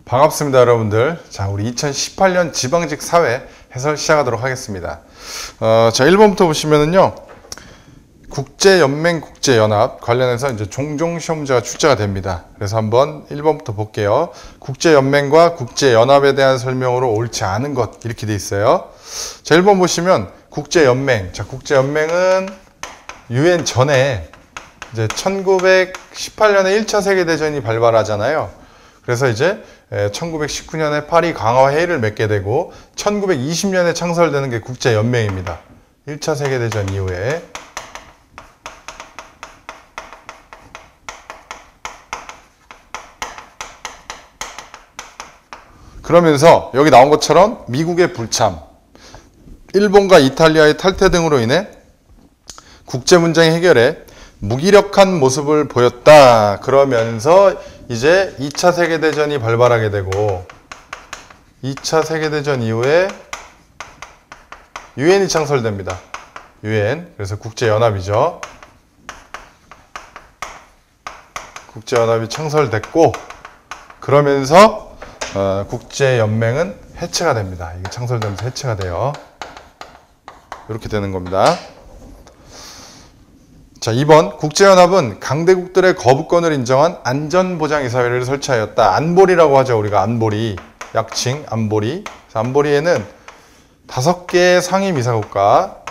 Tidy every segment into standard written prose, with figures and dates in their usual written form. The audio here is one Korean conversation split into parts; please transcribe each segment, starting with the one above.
반갑습니다, 여러분들. 자, 우리 2018년 지방직 사회 해설 시작하도록 하겠습니다. 자, 1번부터 보시면은요, 국제연맹, 국제연합 관련해서 이제 종종 시험 문제가 출제가 됩니다. 그래서 한번 1번부터 볼게요. 국제연맹과 국제연합에 대한 설명으로 옳지 않은 것, 이렇게 돼 있어요. 자, 1번 보시면 국제연맹. 자, 국제연맹은 유엔 전에 이제 1918년에 1차 세계대전이 발발하잖아요. 그래서 이제 1919년에 파리 강화 회의를 맺게 되고 1920년에 창설되는 게 국제연맹입니다. 1차 세계대전 이후에. 그러면서 여기 나온 것처럼 미국의 불참, 일본과 이탈리아의 탈퇴 등으로 인해 국제문제 해결에 무기력한 모습을 보였다. 그러면서 이제 2차 세계대전이 발발하게 되고 2차 세계대전 이후에 유엔이 창설됩니다. 유엔. 그래서 국제연합이죠. 국제연합이 창설됐고 그러면서 국제연맹은 해체가 됩니다. 이게 창설되면서 해체가 돼요. 이렇게 되는 겁니다. 자, 2번 국제연합은 강대국들의 거부권을 인정한 안전보장이사회를 설치하였다. 안보리라고 하죠. 우리가 안보리, 약칭 안보리. 안보리에는 5개의 상임이사국과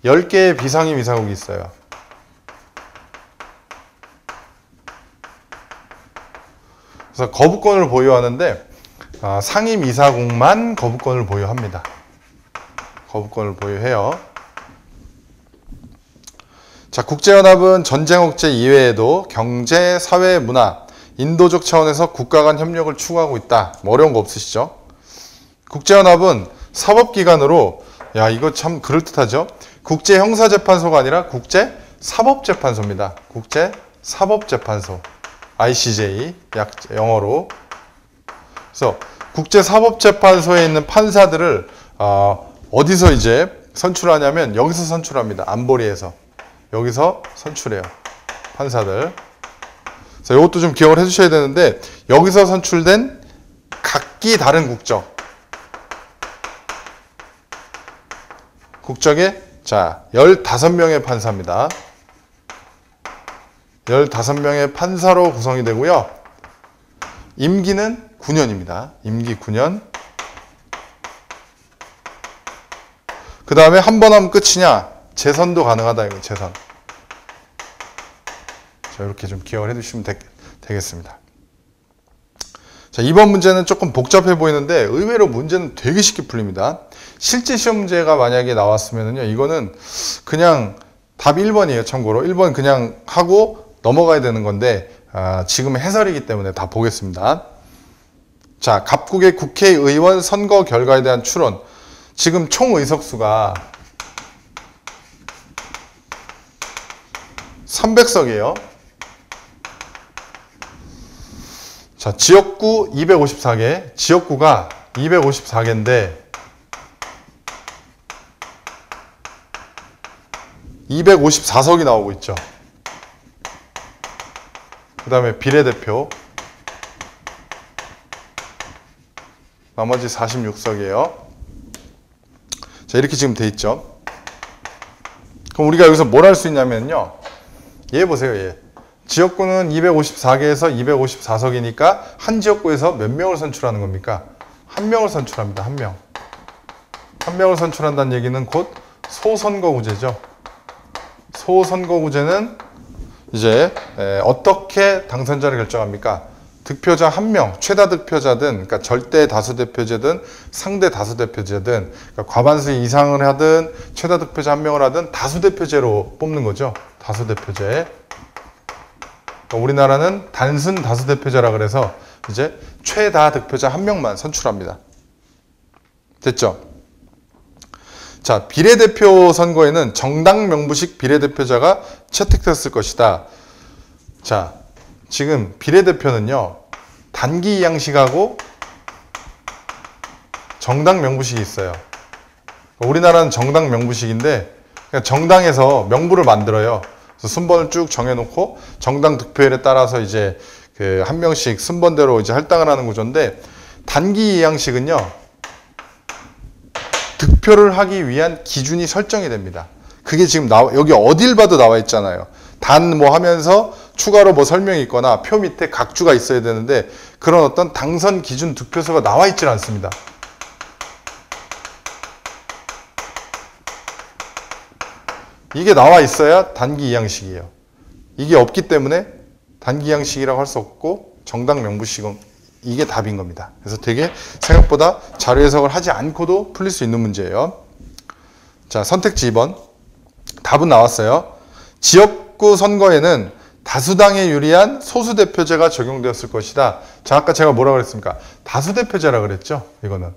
10개의 비상임이사국이 있어요. 그래서 거부권을 보유하는데 상임이사국만 거부권을 보유합니다. 거부권을 보유해요. 자, 국제연합은 전쟁 억제 이외에도 경제, 사회, 문화, 인도적 차원에서 국가 간 협력을 추구하고 있다. 뭐 어려운 거 없으시죠? 국제연합은 사법기관으로, 야, 이거 참 그럴듯하죠? 국제형사재판소가 아니라 국제사법재판소입니다. 국제사법재판소. ICJ, 영어로. 그래서 국제사법재판소에 있는 판사들을 어디서 이제 선출하냐면 여기서 선출합니다. 안보리에서. 여기서 선출해요. 판사들. 그래서 이것도 좀 기억을 해주셔야 되는데 여기서 선출된 각기 다른 국적의 자 15명의 판사입니다. 15명의 판사로 구성이 되고요. 임기는 9년입니다. 임기 9년. 그 다음에 한 번 하면 끝이냐? 재선도 가능하다. 이거 재선. 자, 이렇게 좀 기억을 해두시면 되겠습니다. 자, 2번 문제는 조금 복잡해 보이는데 의외로 문제는 되게 쉽게 풀립니다. 실제 시험 문제가 만약에 나왔으면요, 이거는 그냥 답 1번이에요. 참고로 1번 그냥 하고 넘어가야 되는 건데 지금 해설이기 때문에 다 보겠습니다. 자, 각국의 국회의원 선거 결과에 대한 추론. 지금 총 의석수가 300석이에요. 자, 지역구 254개, 지역구가 254개인데 254석이 나오고 있죠. 그 다음에 비례대표 나머지 46석이에요. 자, 이렇게 지금 돼 있죠. 그럼 우리가 여기서 뭘 할 수 있냐면요. 얘 보세요, 얘. 지역구는 254개에서 254석이니까 한 지역구에서 몇 명을 선출하는 겁니까? 한 명을 선출합니다. 한 명. 한 명을 선출한다는 얘기는 곧 소선거구제죠. 소선거구제는 이제 어떻게 당선자를 결정합니까? 득표자 한 명, 최다 득표자든, 그러니까 절대 다수대표제든 상대 다수대표제든, 그러니까 과반수 이상을 하든 최다 득표자 한 명을 하든 다수대표제로 뽑는 거죠. 다수대표제. 그러니까 우리나라는 단순 다수대표제라 그래서 이제 최다 득표자 한 명만 선출합니다. 됐죠? 자, 비례대표 선거에는 정당 명부식 비례대표자가 채택됐을 것이다. 자, 지금 비례대표는요, 단기 양식하고 정당 명부식이 있어요. 우리나라는 정당 명부식인데, 정당에서 명부를 만들어요. 그래서 순번을 쭉 정해놓고 정당 득표율에 따라서 이제 그 한 명씩 순번대로 이제 할당을 하는 구조인데, 단기 이양식은요, 득표를 하기 위한 기준이 설정이 됩니다. 그게 지금 여기 어딜 봐도 나와 있잖아요. 단 뭐 하면서 추가로 뭐 설명이 있거나 표 밑에 각주가 있어야 되는데, 그런 어떤 당선 기준 득표수가 나와 있질 않습니다. 이게 나와 있어야 단기 이양식이에요. 이게 없기 때문에 단기 이양식이라고 할 수 없고 정당 명부식은 이게 답인 겁니다. 그래서 되게 생각보다 자료 해석을 하지 않고도 풀릴 수 있는 문제예요. 자, 선택지 2번. 답은 나왔어요. 지역구 선거에는 다수당에 유리한 소수대표제가 적용되었을 것이다. 자, 아까 제가 뭐라고 그랬습니까? 다수대표제라 그랬죠? 이거는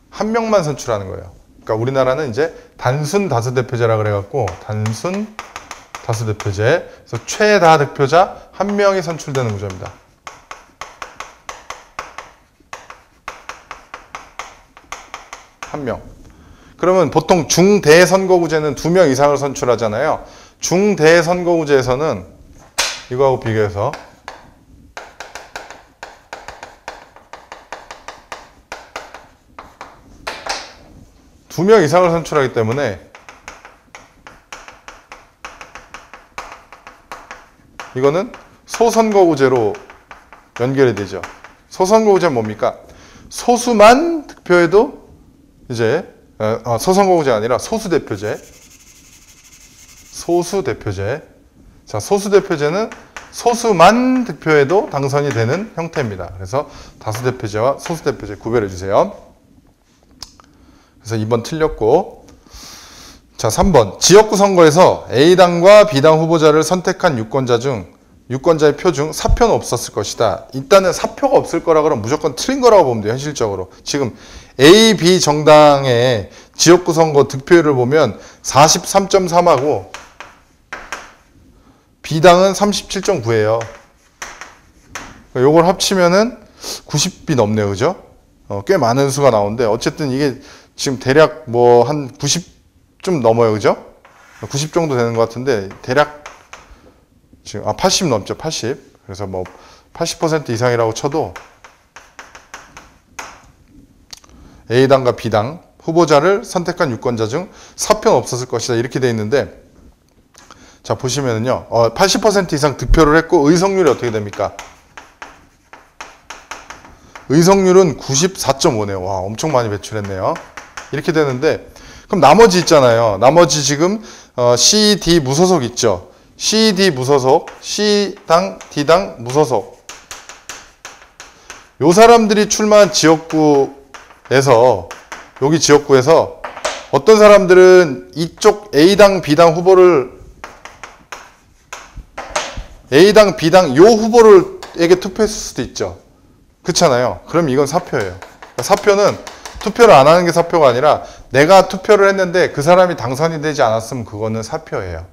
한 명만 선출하는 거예요. 그러니까 우리나라는 이제 단순 다수대표제라 그래갖고 단순 다수대표제. 그래서 최다 득표자 한 명이 선출되는 구조입니다. 한 명. 그러면 보통 중대선거구제는 2명 이상을 선출하잖아요. 중대선거구제에서는 이거하고 비교해서 두 명 이상을 선출하기 때문에 이거는 소선거구제로 연결이 되죠. 소선거구제는 뭡니까? 소수만 득표해도 이제 소선거구제가 아니라 소수대표제. 소수대표제. 자, 소수대표제는 소수만 득표해도 당선이 되는 형태입니다. 그래서 다수대표제와 소수대표제 구별해 주세요. 그래서 2번 틀렸고, 자, 3번. 지역구 선거에서 A당과 B당 후보자를 선택한 유권자 중 유권자의 표 중 사표는 없었을 것이다. 일단은 사표가 없을 거라 그러면 무조건 틀린 거라고 보면 돼요. 현실적으로. 지금 A, B 정당의 지역구 선거 득표율을 보면 43.3하고 B당은 37.9예요. 요걸 합치면은 90이 넘네요. 그죠? 꽤 많은 수가 나오는데, 어쨌든 이게 지금 대략 뭐 한 90 좀 넘어요. 그죠? 90 정도 되는 것 같은데, 대략 지금 80 넘죠. 80. 그래서 뭐 80% 이상이라고 쳐도 A당과 B당 후보자를 선택한 유권자 중 사표는 없었을 것이다. 이렇게 돼 있는데, 자, 보시면은요, 80% 이상 득표를 했고, 의석률이 어떻게 됩니까? 의석률은 94.5네요. 와, 엄청 많이 배출했네요. 이렇게 되는데, 그럼 나머지 있잖아요. 나머지 지금 C, D 무소속 있죠. C, D 무소속, C당, D당 무소속. 요 사람들이 출마한 지역구에서, 여기 지역구에서 어떤 사람들은 이쪽 A당, B당 후보를, A당, B당 요 후보를에게 투표했을 수도 있죠. 그렇잖아요. 그럼 이건 사표예요. 그러니까 사표는 투표를 안 하는 게 사표가 아니라 내가 투표를 했는데 그 사람이 당선이 되지 않았으면 그거는 사표예요.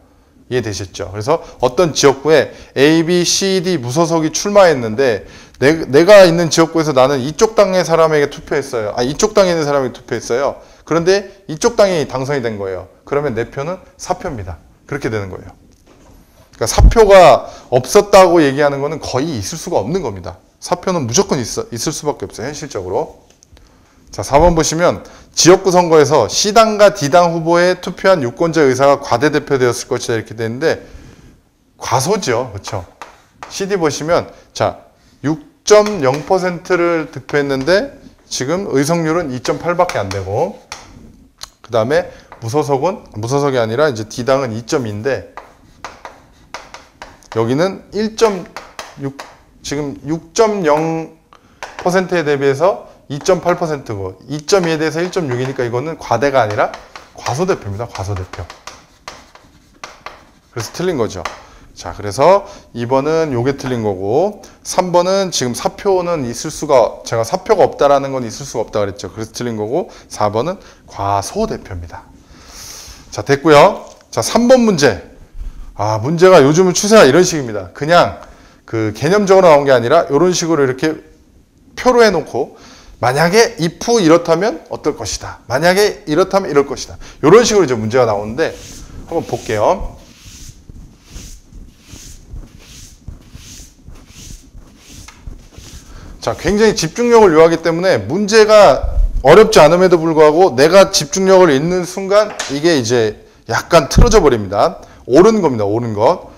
이해되셨죠? 그래서 어떤 지역구에 A, B, C, D 무소속이 출마했는데 내가 있는 지역구에서 나는 이쪽 당의 사람에게 투표했어요. 이쪽 당에 있는 사람에게 투표했어요. 그런데 이쪽 당이 당선이 된 거예요. 그러면 내 표는 사표입니다. 그렇게 되는 거예요. 그러니까 사표가 없었다고 얘기하는 거는 거의 있을 수가 없는 겁니다. 사표는 무조건 있을 수밖에 없어요. 현실적으로. 자, 4번 보시면 지역구 선거에서 C당과 D당 후보에 투표한 유권자 의사가 과대대표되었을 것이다. 이렇게 되는데 과소죠. 그렇죠? CD 보시면 자, 6.0%를 득표했는데 지금 의석률은 2.8밖에 안 되고, 그 다음에 무소속이 아니라 이제 D당은 2.2인데 여기는 1.6, 지금 6.0%에 대비해서 2.8%고 2.2에 대해서 1.6이니까 이거는 과대가 아니라 과소대표입니다. 과소대표. 그래서 틀린 거죠. 자, 그래서 2번은 요게 틀린 거고, 3번은 지금 사표는 제가 사표가 없다라는 건 있을 수가 없다 그랬죠. 그래서 틀린 거고, 4번은 과소대표입니다. 자, 됐고요. 자, 3번 문제. 문제가 요즘은 추세가 이런 식입니다. 그냥 그 개념적으로 나온 게 아니라 이런 식으로 이렇게 표로 해놓고, 만약에 if 이렇다면 어떨 것이다. 만약에 이렇다면 이럴 것이다. 이런 식으로 이제 문제가 나오는데 한번 볼게요. 자, 굉장히 집중력을 요하기 때문에 문제가 어렵지 않음에도 불구하고 내가 집중력을 잃는 순간 이게 이제 약간 틀어져 버립니다. 옳은 겁니다. 옳은 것.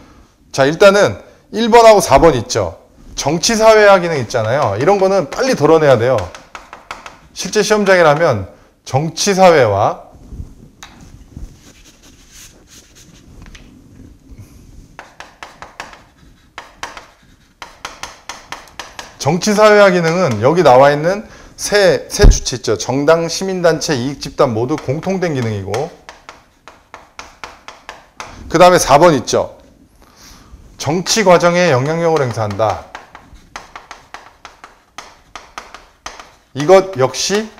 자, 일단은 1번하고 4번 있죠. 정치사회화 기능 있잖아요. 이런 거는 빨리 덜어내야 돼요. 실제 시험장이라면 정치사회화, 정치사회화 기능은 여기 나와 있는 세 주체 있죠. 정당, 시민단체, 이익집단 모두 공통된 기능이고, 그 다음에 4번 있죠. 정치 과정에 영향력을 행사한다. 이것 역시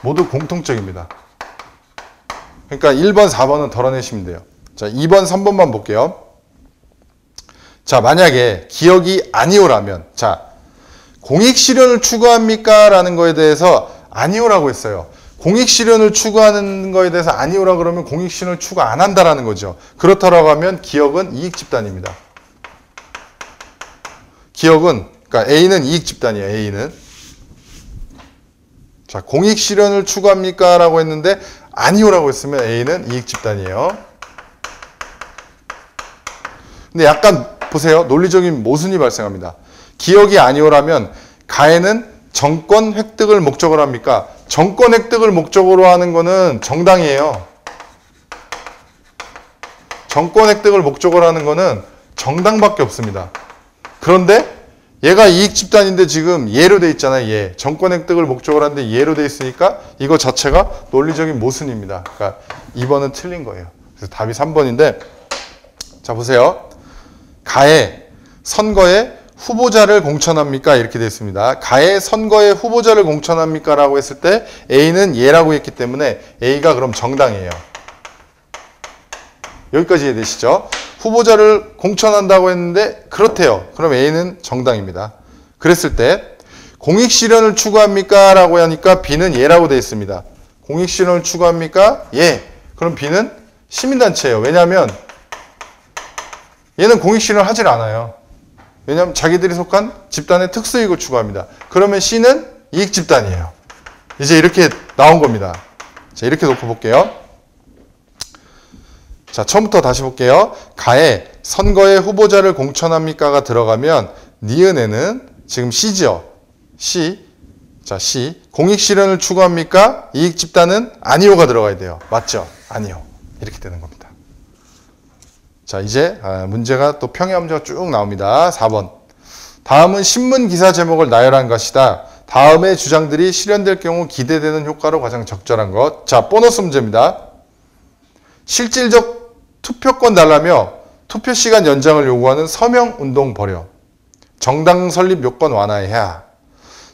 모두 공통적입니다. 그러니까 1번, 4번은 덜어내시면 돼요. 자, 2번, 3번만 볼게요. 자, 만약에 기억이 아니오라면, 자, 공익실현을 추구합니까? 라는 거에 대해서 아니오라고 했어요. 공익실현을 추구하는 거에 대해서 아니오라 그러면 공익실현을 추구 안 한다라는 거죠. 그렇다라고 하면 기억은 이익집단입니다. 기억은, 그러니까 A는 이익집단이에요. A는. 자, 공익실현을 추구합니까? 라고 했는데 아니오라고 했으면 A는 이익집단이에요. 근데 약간 보세요. 논리적인 모순이 발생합니다. 기억이 아니오라면 가해는 정권 획득을 목적으로 합니까? 정권 획득을 목적으로 하는 거는 정당이에요. 정권 획득을 목적으로 하는 거는 정당밖에 없습니다. 그런데 얘가 이익 집단인데 지금 예로 돼 있잖아요. 예. 정권 획득을 목적으로 하는데 예로 돼 있으니까 이거 자체가 논리적인 모순입니다. 그러니까 2번은 틀린 거예요. 그래서 답이 3번인데, 자 보세요. 가해 선거에 후보자를 공천합니까? 이렇게 되어 있습니다. 가해 선거에 후보자를 공천합니까? 라고 했을 때 A는 예라고 했기 때문에 A가 그럼 정당이에요. 여기까지 이해되시죠? 후보자를 공천한다고 했는데 그렇대요. 그럼 A는 정당입니다. 그랬을 때 공익실현을 추구합니까? 라고 하니까 B는 예라고 되어 있습니다. 공익실현을 추구합니까? 예. 그럼 B는 시민단체예요. 왜냐하면 얘는 공익실현을 하질 않아요. 왜냐하면 자기들이 속한 집단의 특수이익을 추구합니다. 그러면 C는 이익집단이에요. 이제 이렇게 나온 겁니다. 자, 이렇게 놓고 볼게요. 자, 처음부터 다시 볼게요. 가해 선거에 후보자를 공천합니까가 들어가면 니은에는 지금 C죠. C. 자, C. 공익실현을 추구합니까? 이익집단은 아니오가 들어가야 돼요. 맞죠? 아니오. 이렇게 되는 겁니다. 자, 이제 문제가 또 평행한 문제가 쭉 나옵니다. 4번. 다음은 신문 기사 제목을 나열한 것이다. 다음의 주장들이 실현될 경우 기대되는 효과로 가장 적절한 것. 자, 보너스 문제입니다. 실질적 투표권 달라며 투표 시간 연장을 요구하는 서명운동 벌여. 정당 설립 요건 완화해야.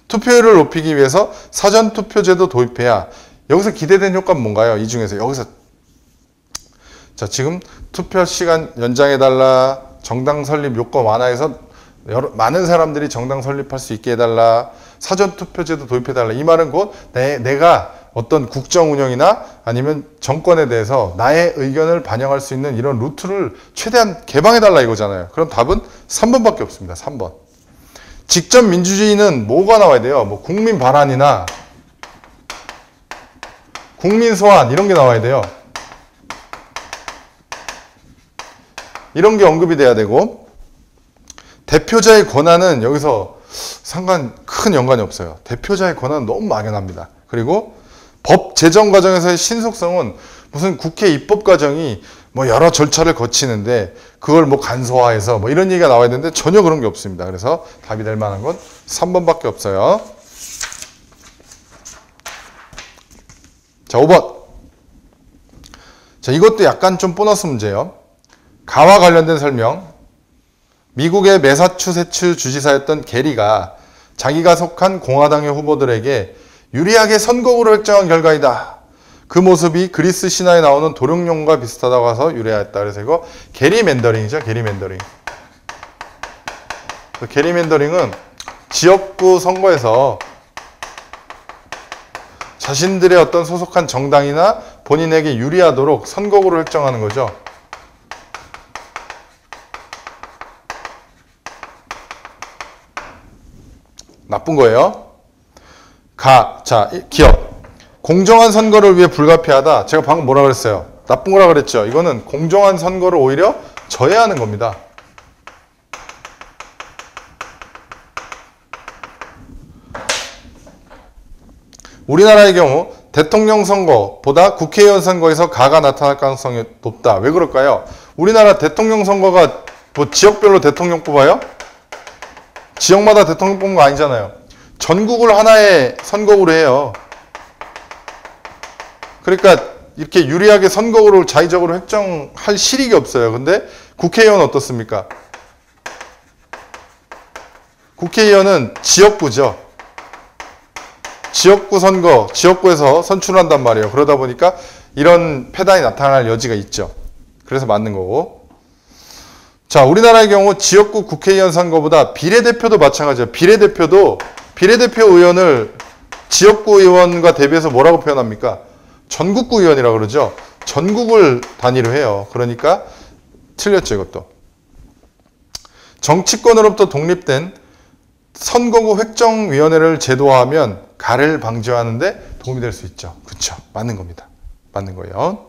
투표율을 높이기 위해서 사전투표제도 도입해야. 여기서 기대된 효과는 뭔가요? 이 중에서 여기서 자, 지금 투표 시간 연장해달라, 정당 설립 요건 완화해서 많은 사람들이 정당 설립할 수 있게 해달라, 사전투표제도 도입해달라. 이 말은 곧 내가 어떤 국정 운영이나 아니면 정권에 대해서 나의 의견을 반영할 수 있는 이런 루트를 최대한 개방해달라 이거잖아요. 그럼 답은 3번밖에 없습니다. 3번. 직접 민주주의는 뭐가 나와야 돼요? 뭐 국민 발안이나 국민 소환 이런 게 나와야 돼요. 이런 게 언급이 돼야 되고, 대표자의 권한은 여기서 큰 연관이 없어요. 대표자의 권한은 너무 막연합니다. 그리고 법 제정 과정에서의 신속성은 무슨 국회 입법 과정이 뭐 여러 절차를 거치는데 그걸 뭐 간소화해서 뭐 이런 얘기가 나와야 되는데 전혀 그런 게 없습니다. 그래서 답이 될 만한 건 3번밖에 없어요. 자, 5번. 자, 이것도 약간 좀 보너스 문제예요. 가와 관련된 설명. 미국의 매사추세츠 주지사였던 게리가 자기가 속한 공화당의 후보들에게 유리하게 선거구를 획정한 결과이다. 그 모습이 그리스 신화에 나오는 도룡뇽과 비슷하다고 해서 유래하였다. 그래서 이거 게리맨더링이죠. 게리맨더링. 게리맨더링은 지역구 선거에서 자신들의 어떤 소속한 정당이나 본인에게 유리하도록 선거구를 획정하는 거죠. 나쁜 거예요. 자, 기업. 공정한 선거를 위해 불가피하다. 제가 방금 뭐라 그랬어요? 나쁜 거라 그랬죠. 이거는 공정한 선거를 오히려 저해하는 겁니다. 우리나라의 경우 대통령 선거보다 국회의원 선거에서 가가 나타날 가능성이 높다. 왜 그럴까요? 우리나라 대통령 선거가 뭐 지역별로 대통령 뽑아요? 지역마다 대통령 뽑는 거 아니잖아요. 전국을 하나의 선거구로 해요. 그러니까 이렇게 유리하게 선거구를 자의적으로 획정할 실익이 없어요. 근데 국회의원은 어떻습니까? 국회의원은 지역구죠. 지역구 선거, 지역구에서 선출한단 말이에요. 그러다 보니까 이런 패단이 나타날 여지가 있죠. 그래서 맞는 거고. 자, 우리나라의 경우 지역구 국회의원 선거보다 비례대표도 마찬가지예요. 비례대표 의원을 지역구 의원과 대비해서 뭐라고 표현합니까? 전국구 의원이라고 그러죠. 전국을 단위로 해요. 그러니까 틀렸죠, 이것도. 정치권으로부터 독립된 선거구 획정위원회를 제도화하면 가를 방지하는데 도움이 될 수 있죠. 그렇죠. 맞는 겁니다. 맞는 거예요.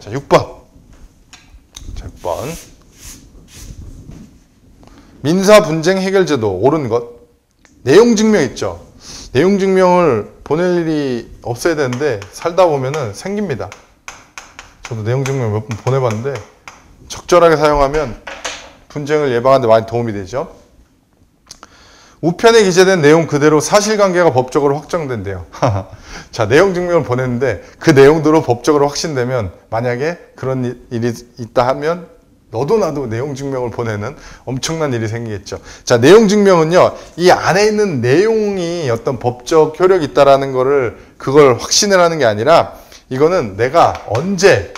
자, 6번. 자, 6번. 민사 분쟁 해결 제도 옳은 것. 내용 증명 있죠. 내용 증명을 보낼 일이 없어야 되는데 살다 보면은 생깁니다. 저도 내용 증명 몇 번 보내봤는데 적절하게 사용하면 분쟁을 예방하는 데 많이 도움이 되죠. 우편에 기재된 내용 그대로 사실관계가 법적으로 확정된대요. 자, 내용 증명을 보냈는데 그 내용대로 법적으로 확신되면 만약에 그런 일이 있다 하면 너도 나도 내용 증명을 보내는 엄청난 일이 생기겠죠. 자, 내용 증명은요, 이 안에 있는 내용이 어떤 법적 효력이 있다라는 거를 그걸 확신을 하는 게 아니라 이거는 내가 언제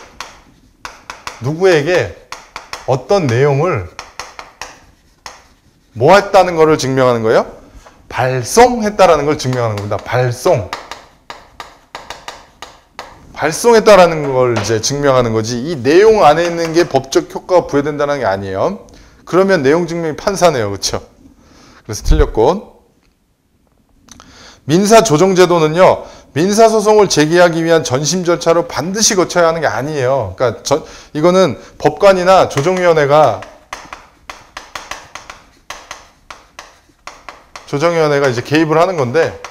누구에게 어떤 내용을 뭐 했다는 거를 증명하는 거예요? 발송했다라는 걸 증명하는 겁니다. 발송했다라는 걸 이제 증명하는 거지, 이 내용 안에 있는 게 법적 효과가 부여된다는 게 아니에요. 그러면 내용 증명이 판사네요. 그렇죠? 그래서 틀렸고. 민사조정제도는요, 민사소송을 제기하기 위한 전심 절차로 반드시 거쳐야 하는 게 아니에요. 그러니까 이거는 법관이나 조정위원회가 이제 개입을 하는 건데,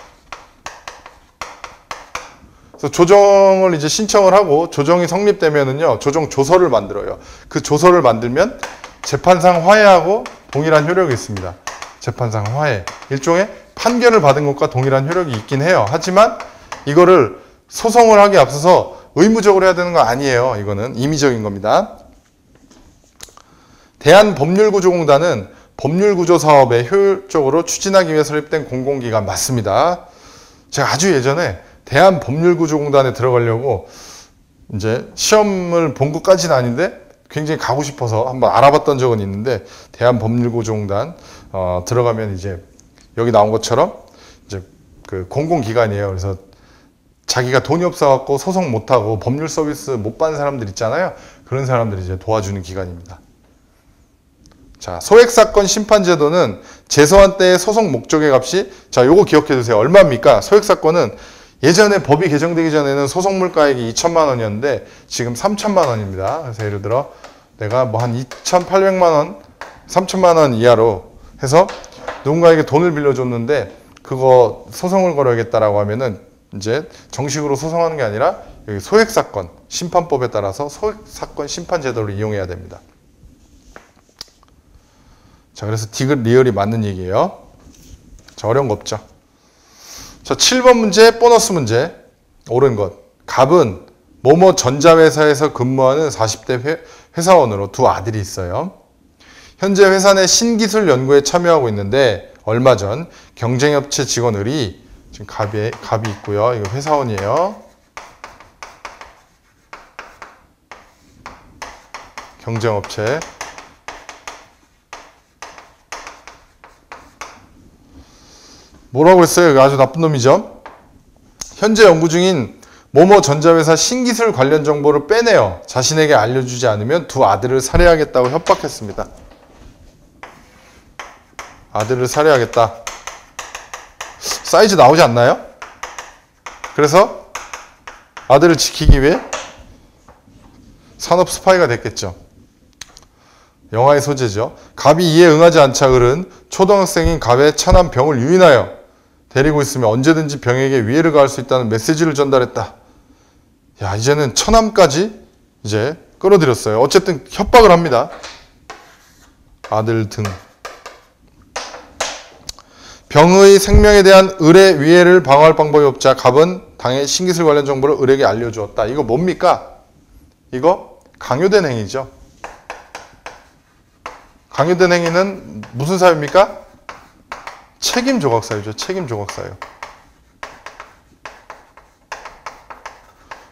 그래서 조정을 이제 신청을 하고 조정이 성립되면은요, 조정 조서를 만들어요. 그 조서를 만들면 재판상 화해하고 동일한 효력이 있습니다. 재판상 화해. 일종의 판결을 받은 것과 동일한 효력이 있긴 해요. 하지만 이거를 소송을 하기 앞서서 의무적으로 해야 되는 거 아니에요. 이거는 임의적인 겁니다. 대한법률구조공단은 법률구조 사업에 효율적으로 추진하기 위해 설립된 공공기관 맞습니다. 제가 아주 예전에 대한법률구조공단에 들어가려고 이제 시험을 본 것까지는 아닌데 굉장히 가고 싶어서 한번 알아봤던 적은 있는데, 대한법률구조공단 들어가면 이제 여기 나온 것처럼 이제 그 공공기관이에요. 그래서 자기가 돈이 없어갖고 소송 못하고 법률 서비스 못 받는 사람들 있잖아요. 그런 사람들이 이제 도와주는 기관입니다. 자, 소액사건 심판제도는 제소한 때의 소송 목적의 값이, 자, 요거 기억해 두세요. 얼마입니까? 소액사건은 예전에 법이 개정되기 전에는 소송 물가액이 2천만 원이었는데 지금 3천만 원입니다. 그래서 예를 들어 내가 뭐 한 2,800만 원, 3천만 원 이하로 해서 누군가에게 돈을 빌려줬는데 그거 소송을 걸어야겠다라고 하면은 이제 정식으로 소송하는 게 아니라 여기 소액사건 심판법에 따라서 소액사건 심판제도를 이용해야 됩니다. 자, 그래서 디귿 리얼이 맞는 얘기예요. 자, 어려운 거 없죠. 자, 7번 문제, 보너스 문제. 옳은 것. 갑은 뭐뭐 전자회사에서 근무하는 40대 회사원으로 두 아들이 있어요. 현재 회사 내 신기술 연구에 참여하고 있는데 얼마 전 경쟁업체 직원들이, 지금 갑이 있고요. 이거 회사원이에요. 경쟁업체. 뭐라고 했어요? 아주 나쁜 놈이죠. 현재 연구 중인 뭐뭐 전자회사 신기술 관련 정보를 빼내어 자신에게 알려주지 않으면 두 아들을 살해하겠다고 협박했습니다. 아들을 살해하겠다. 사이즈 나오지 않나요? 그래서 아들을 지키기 위해 산업 스파이가 됐겠죠. 영화의 소재죠. 갑이 이에 응하지 않자 을은 초등학생인 갑의 차남 병을 유인하여 데리고 있으며 언제든지 병에게 위해를 가할 수 있다는 메시지를 전달했다. 야, 이제는 처남까지 이제 끌어들였어요. 어쨌든 협박을 합니다. 아들 등. 병의 생명에 대한 을의 위해를 방어할 방법이 없자 갑은 당의 신기술 관련 정보를 을에게 알려주었다. 이거 뭡니까? 이거 강요된 행위죠. 강요된 행위는 무슨 사유입니까? 책임 조각 사유죠. 책임 조각 사유.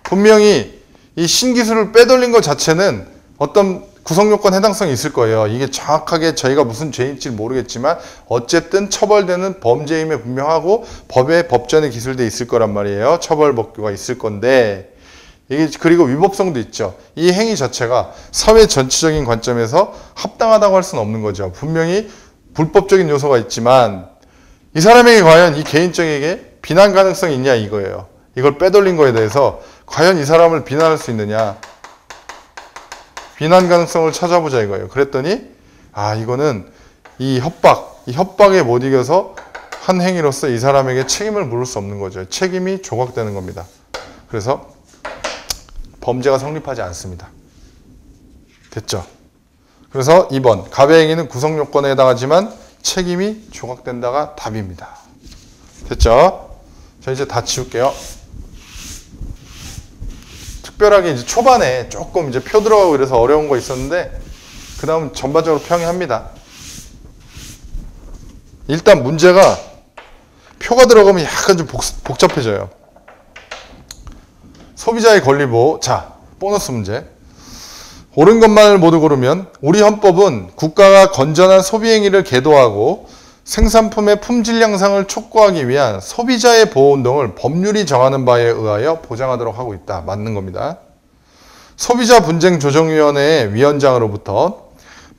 분명히 이 신기술을 빼돌린 것 자체는 어떤 구성요건 해당성이 있을 거예요. 이게 정확하게 저희가 무슨 죄인지 모르겠지만 어쨌든 처벌되는 범죄임에 분명하고 법전에 기술돼 있을 거란 말이에요. 처벌법규가 있을 건데 이게 그리고 위법성도 있죠. 이 행위 자체가 사회 전체적인 관점에서 합당하다고 할 수는 없는 거죠. 분명히 불법적인 요소가 있지만 이 사람에게 과연 이 개인적에게 비난 가능성이 있냐 이거예요. 이걸 빼돌린 거에 대해서 과연 이 사람을 비난할 수 있느냐. 비난 가능성을 찾아보자 이거예요. 그랬더니 이거는 이 협박에 못 이겨서 한 행위로서 이 사람에게 책임을 물을 수 없는 거죠. 책임이 조각되는 겁니다. 그래서 범죄가 성립하지 않습니다. 됐죠? 그래서 2번 갑의 행위는 구성 요건에 해당하지만 책임이 조각된다가 답입니다. 됐죠? 자, 이제 다 지울게요. 특별하게 이제 초반에 조금 이제 표 들어가고 이래서 어려운 거 있었는데 그 다음 전반적으로 평이합니다. 일단 문제가 표가 들어가면 약간 좀 복잡해져요. 소비자의 권리보호. 자, 보너스 문제. 옳은 것만을 모두 고르면 우리 헌법은 국가가 건전한 소비행위를 계도하고 생산품의 품질 향상을 촉구하기 위한 소비자의 보호운동을 법률이 정하는 바에 의하여 보장하도록 하고 있다. 맞는 겁니다. 소비자분쟁조정위원회의 위원장으로부터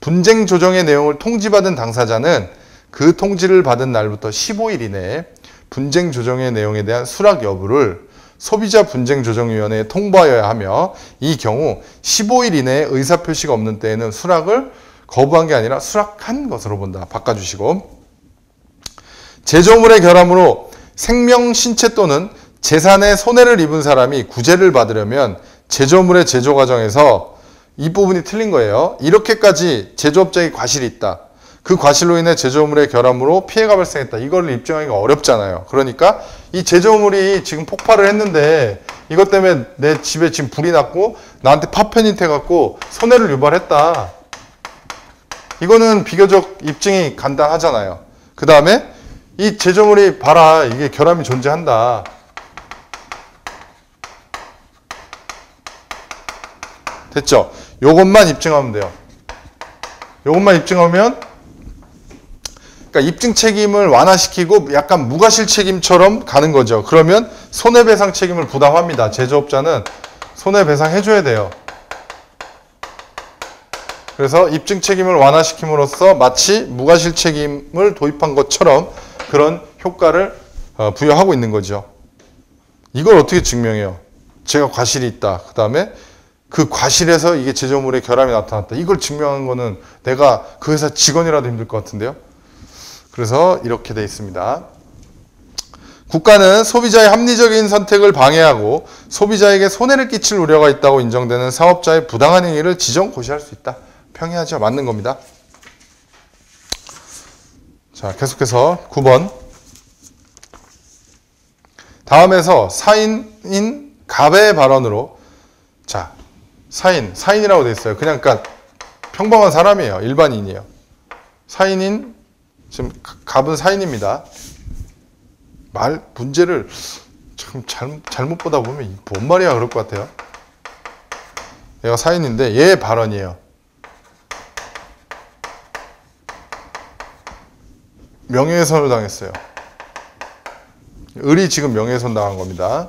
분쟁조정의 내용을 통지받은 당사자는 그 통지를 받은 날부터 15일 이내에 분쟁조정의 내용에 대한 수락 여부를 소비자분쟁조정위원회에 통보하여야 하며 이 경우 15일 이내에 의사표시가 없는 때에는 수락을 거부한 게 아니라 수락한 것으로 본다. 바꿔주시고 제조물의 결함으로 생명, 신체 또는 재산에 손해를 입은 사람이 구제를 받으려면 제조물의 제조 과정에서 이 부분이 틀린 거예요. 이렇게까지 제조업자의 과실이 있다. 그 과실로 인해 제조물의 결함으로 피해가 발생했다. 이걸 입증하기가 어렵잖아요. 그러니까 이 제조물이 지금 폭발을 했는데 이것 때문에 내 집에 지금 불이 났고 나한테 파편이 돼갖고 손해를 유발했다. 이거는 비교적 입증이 간단하잖아요. 그 다음에 이 제조물이 봐라. 이게 결함이 존재한다. 됐죠? 요것만 입증하면 돼요. 요것만 입증하면 그러니까 입증 책임을 완화시키고 약간 무과실 책임처럼 가는 거죠. 그러면 손해배상 책임을 부담합니다. 제조업자는 손해배상 해줘야 돼요. 그래서 입증 책임을 완화시킴으로써 마치 무과실 책임을 도입한 것처럼 그런 효과를 부여하고 있는 거죠. 이걸 어떻게 증명해요? 제가 과실이 있다. 그 다음에 그 과실에서 이게 제조물의 결함이 나타났다. 이걸 증명한 거는 내가 그 회사 직원이라도 힘들 것 같은데요. 그래서 이렇게 돼 있습니다. 국가는 소비자의 합리적인 선택을 방해하고 소비자에게 손해를 끼칠 우려가 있다고 인정되는 사업자의 부당한 행위를 지정 고시할 수 있다. 평이하죠. 맞는 겁니다. 자, 계속해서 9번. 다음에서 사인인 갑의 발언으로 자, 사인이라고 돼 있어요. 그냥 그러니까 평범한 사람이에요. 일반인이에요. 사인인 지금 갑은 사인입니다. 문제를 참 잘못 보다 보면 뭔 말이야 그럴 것 같아요. 얘가 사인인데 얘의 발언이에요. 명예훼손을 당했어요. 을이 지금 명예훼손 당한 겁니다.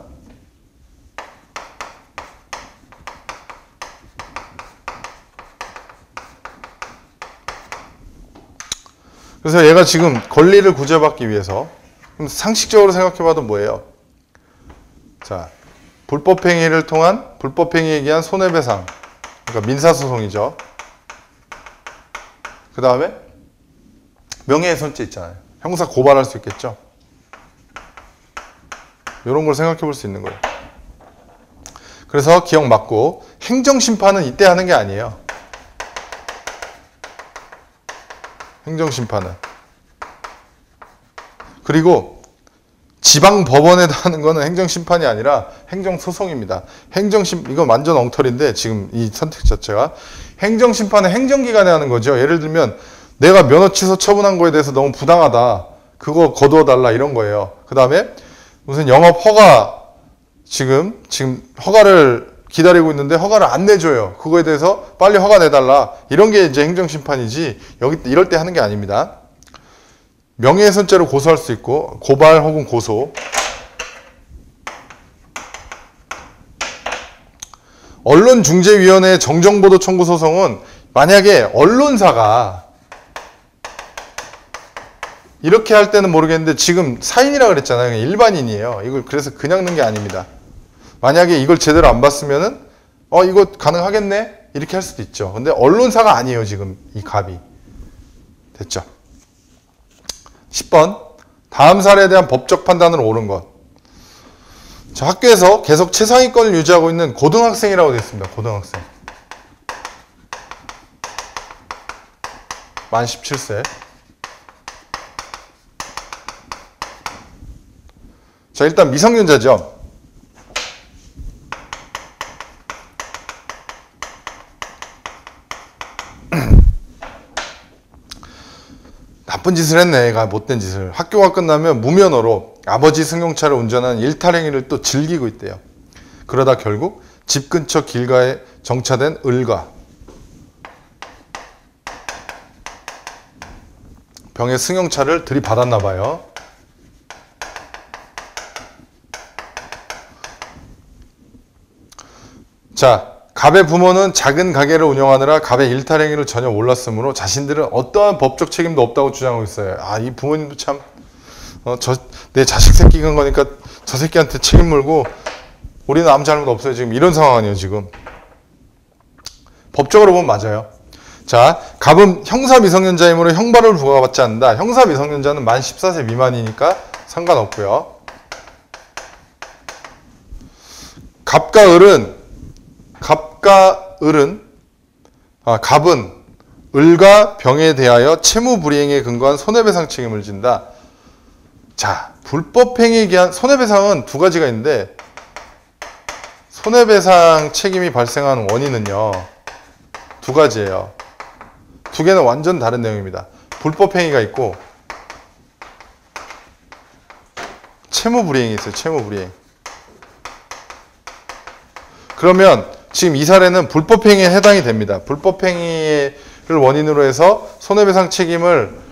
그래서 얘가 지금 권리를 구제받기 위해서 그럼 상식적으로 생각해봐도 뭐예요? 자, 불법행위를 통한 불법행위에 의한 손해배상, 그러니까 민사소송이죠. 그 다음에 명예훼손죄 있잖아요. 형사 고발할 수 있겠죠. 이런 걸 생각해 볼 수 있는 거예요. 그래서 기억 맞고, 행정심판은 이때 하는 게 아니에요. 행정심판은. 그리고 지방법원에다 하는 거는 행정심판이 아니라 행정소송입니다. 이건 완전 엉터리인데, 지금 이 선택 자체가. 행정심판은 행정기관에 하는 거죠. 예를 들면, 내가 면허 취소 처분한 거에 대해서 너무 부당하다. 그거 거두어달라, 이런 거예요. 그 다음에 무슨 영업 허가, 지금 허가를 기다리고 있는데 허가를 안 내줘요. 그거에 대해서 빨리 허가 내달라. 이런 게 이제 행정심판이지, 이럴 때 하는 게 아닙니다. 명예훼손죄로 고소할 수 있고, 고발 혹은 고소. 언론중재위원회 정정보도 청구 소송은 만약에 언론사가 이렇게 할 때는 모르겠는데, 지금 사인이라 그랬잖아요. 그냥 일반인이에요. 이걸 그래서 그냥 넣은 게 아닙니다. 만약에 이걸 제대로 안 봤으면은 이거 가능하겠네? 이렇게 할 수도 있죠. 근데 언론사가 아니에요. 지금 이 갑이. 됐죠? 10번. 다음 사례에 대한 법적 판단으로 옳은 것. 자, 학교에서 계속 최상위권을 유지하고 있는 고등학생이라고 되어 있습니다. 고등학생. 만 17세. 자, 일단 미성년자죠. 나쁜 짓을 했네. 얘가 못된 짓을. 학교가 끝나면 무면허로 아버지 승용차를 운전하는 일탈행위를 또 즐기고 있대요. 그러다 결국 집 근처 길가에 정차된 을과 병의 승용차를 들이받았나 봐요. 자, 갑의 부모는 작은 가게를 운영하느라 갑의 일탈행위를 전혀 몰랐으므로 자신들은 어떠한 법적 책임도 없다고 주장하고 있어요. 이 부모님도 참, 내 자식 새끼 간 거니까 저 새끼한테 책임 물고 우리는 아무 잘못 없어요. 지금 이런 상황 아니에요, 지금. 법적으로 보면 맞아요. 자, 갑은 형사 미성년자이므로 형벌을 부과받지 않는다. 형사 미성년자는 만 14세 미만이니까 상관없고요. 갑은 을과 병에 대하여 채무 불이행에 근거한 손해배상 책임을 진다. 자, 불법행위에 기한 손해배상은 두 가지가 있는데, 손해배상 책임이 발생하는 원인은요, 두 가지예요. 두 개는 완전 다른 내용입니다. 불법행위가 있고 채무 불이행이 있어요. 채무 불이행. 그러면 지금 이 사례는 불법행위에 해당이 됩니다. 불법행위를 원인으로 해서 손해배상 책임을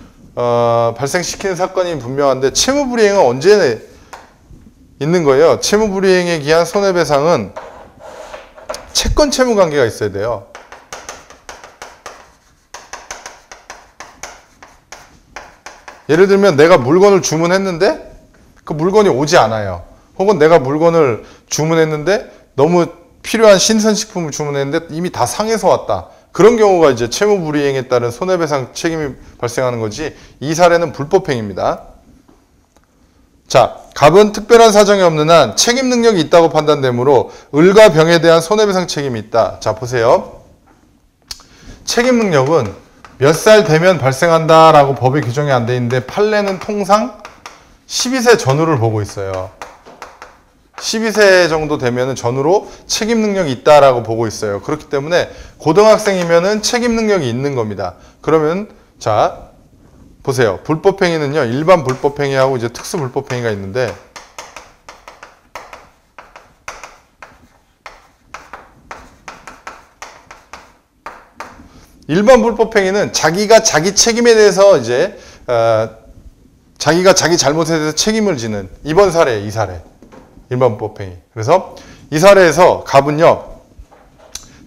발생시키는 사건이 분명한데, 채무불이행은 언제 있는 거예요? 채무불이행에 기한 손해배상은 채권 채무 관계가 있어야 돼요. 예를 들면 내가 물건을 주문했는데 그 물건이 오지 않아요. 혹은 내가 물건을 주문했는데 너무 필요한 신선식품을 주문했는데 이미 다 상해서 왔다. 그런 경우가 이제 채무불이행에 따른 손해배상 책임이 발생하는 거지, 이 사례는 불법행위입니다. 자, 갑은 특별한 사정이 없는 한 책임 능력이 있다고 판단되므로 을과 병에 대한 손해배상 책임이 있다. 자, 보세요. 책임 능력은 몇 살 되면 발생한다라고 법에 규정이 안 돼 있는데, 판례는 통상 12세 전후를 보고 있어요. 12세 정도 되면 전후로 책임 능력이 있다라고 보고 있어요. 그렇기 때문에 고등학생이면은 책임 능력이 있는 겁니다. 그러면 자, 보세요. 불법행위는요, 일반 불법행위하고 이제 특수 불법행위가 있는데, 일반 불법행위는 자기가 자기 책임에 대해서 이제 자기가 자기 잘못에 대해서 책임을 지는, 이번 사례, 이 사례 일반 불법행위. 그래서 이 사례에서 갑은요,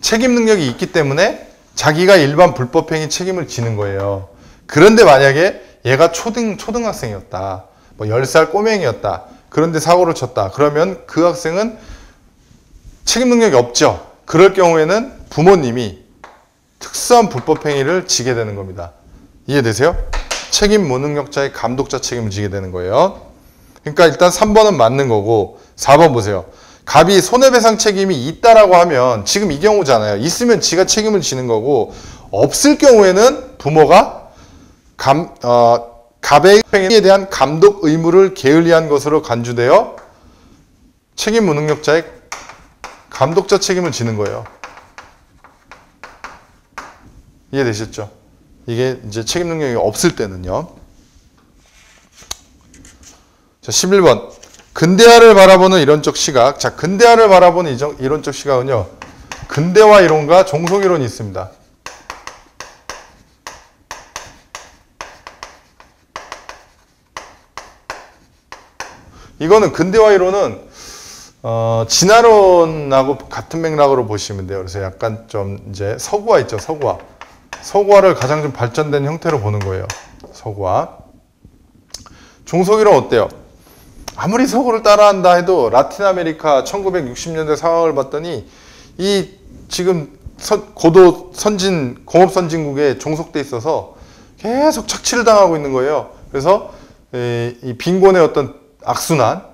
책임 능력이 있기 때문에 자기가 일반 불법행위 책임을 지는 거예요. 그런데 만약에 얘가 초등학생이었다. 뭐 10살 꼬맹이였다. 그런데 사고를 쳤다. 그러면 그 학생은 책임 능력이 없죠. 그럴 경우에는 부모님이 특수한 불법 행위를 지게 되는 겁니다. 이해되세요? 책임 무능력자의 감독자 책임을 지게 되는 거예요. 그러니까 일단 3번은 맞는 거고 4번 보세요. 갑이 손해배상 책임이 있다라고 하면 지금 이 경우잖아요. 있으면 지가 책임을 지는 거고 없을 경우에는 부모가 갑의 행위에 대한 감독 의무를 게을리한 것으로 간주되어 책임 무능력자의 감독자 책임을 지는 거예요. 이해되셨죠? 이게 이제 책임 능력이 없을 때는요. 자, 11번. 근대화를 바라보는 이론적 시각. 자, 근대화를 바라보는 이론적 시각은요. 근대화 이론과 종속 이론이 있습니다. 이거는 근대화 이론은 진화론하고 같은 맥락으로 보시면 돼요. 그래서 약간 좀 이제 서구화 있죠, 서구화. 서구화를 가장 좀 발전된 형태로 보는 거예요. 서구화. 종속 이론 어때요? 아무리 서구를 따라한다 해도 라틴 아메리카 1960년대 상황을 봤더니 이 지금 고도 선진, 공업 선진국에 종속돼 있어서 계속 착취를 당하고 있는 거예요. 그래서 이 빈곤의 어떤 악순환,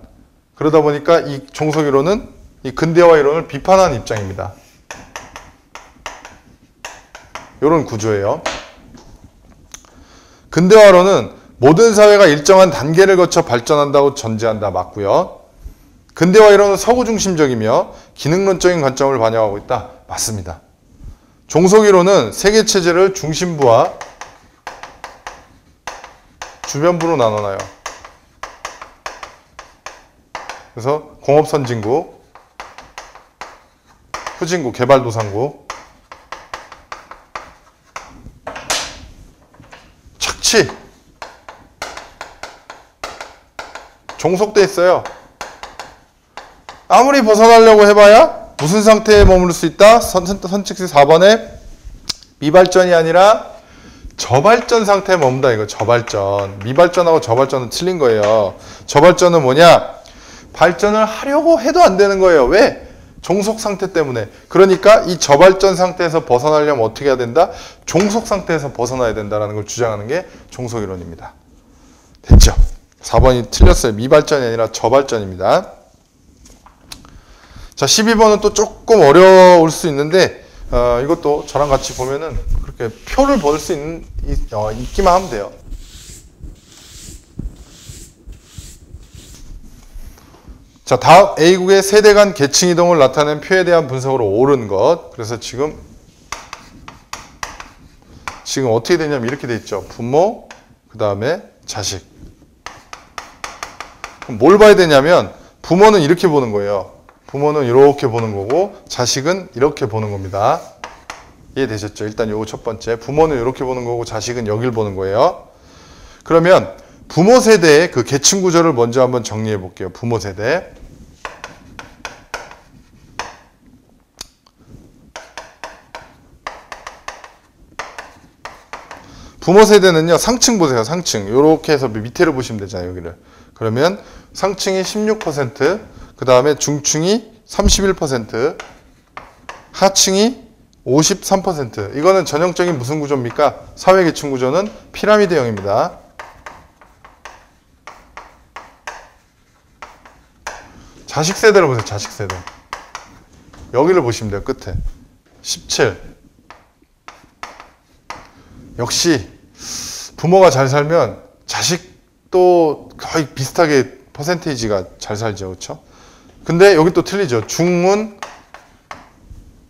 그러다 보니까 이 종속 이론은 이 근대화 이론을 비판하는 입장입니다. 이런 구조예요. 근대화론은 모든 사회가 일정한 단계를 거쳐 발전한다고 전제한다. 맞고요. 근대화 이론은 서구 중심적이며 기능론적인 관점을 반영하고 있다. 맞습니다. 종속 이론은 세계 체제를 중심부와 주변부로 나눠놔요. 그래서 공업 선진국, 후진국, 개발도상국, 착취, 종속돼 있어요. 아무리 벗어나려고 해봐야 무슨 상태에 머무를 수 있다? 선택지 4번에 미발전이 아니라 저발전 상태에 머문다. 이거 저발전. 미발전하고 저발전은 틀린 거예요. 저발전은 뭐냐? 발전을 하려고 해도 안 되는 거예요. 왜? 종속 상태 때문에. 그러니까 이 저발전 상태에서 벗어나려면 어떻게 해야 된다? 종속 상태에서 벗어나야 된다는 걸 주장하는 게 종속 이론입니다. 됐죠? 4번이 틀렸어요. 미발전이 아니라 저발전입니다. 자, 12번은 또 조금 어려울 수 있는데 이것도 저랑 같이 보면은 그렇게 표를 볼 수 있기만 하면 돼요. 자, 다음 A국의 세대 간 계층 이동을 나타낸 표에 대한 분석으로 옳은 것. 그래서 지금 어떻게 되냐면 이렇게 돼 있죠. 부모, 그 다음에 자식. 그럼 뭘 봐야 되냐면 부모는 이렇게 보는 거예요. 부모는 이렇게 보는 거고 자식은 이렇게 보는 겁니다. 이해되셨죠? 일단 요거 첫 번째. 부모는 이렇게 보는 거고 자식은 여길 보는 거예요. 그러면 부모 세대의 그 계층 구조를 먼저 한번 정리해 볼게요. 부모 세대. 부모 세대는요, 상층 보세요, 상층. 요렇게 해서 밑에를 보시면 되잖아요, 여기를. 그러면 상층이 16%, 그 다음에 중층이 31%, 하층이 53%. 이거는 전형적인 무슨 구조입니까? 사회계층 구조는 피라미드형입니다. 자식 세대를 보세요, 자식 세대. 여기를 보시면 돼요, 끝에. 17. 역시 부모가 잘 살면 자식도 거의 비슷하게 퍼센테이지가 잘 살죠. 그렇죠? 근데 여기 또 틀리죠. 중은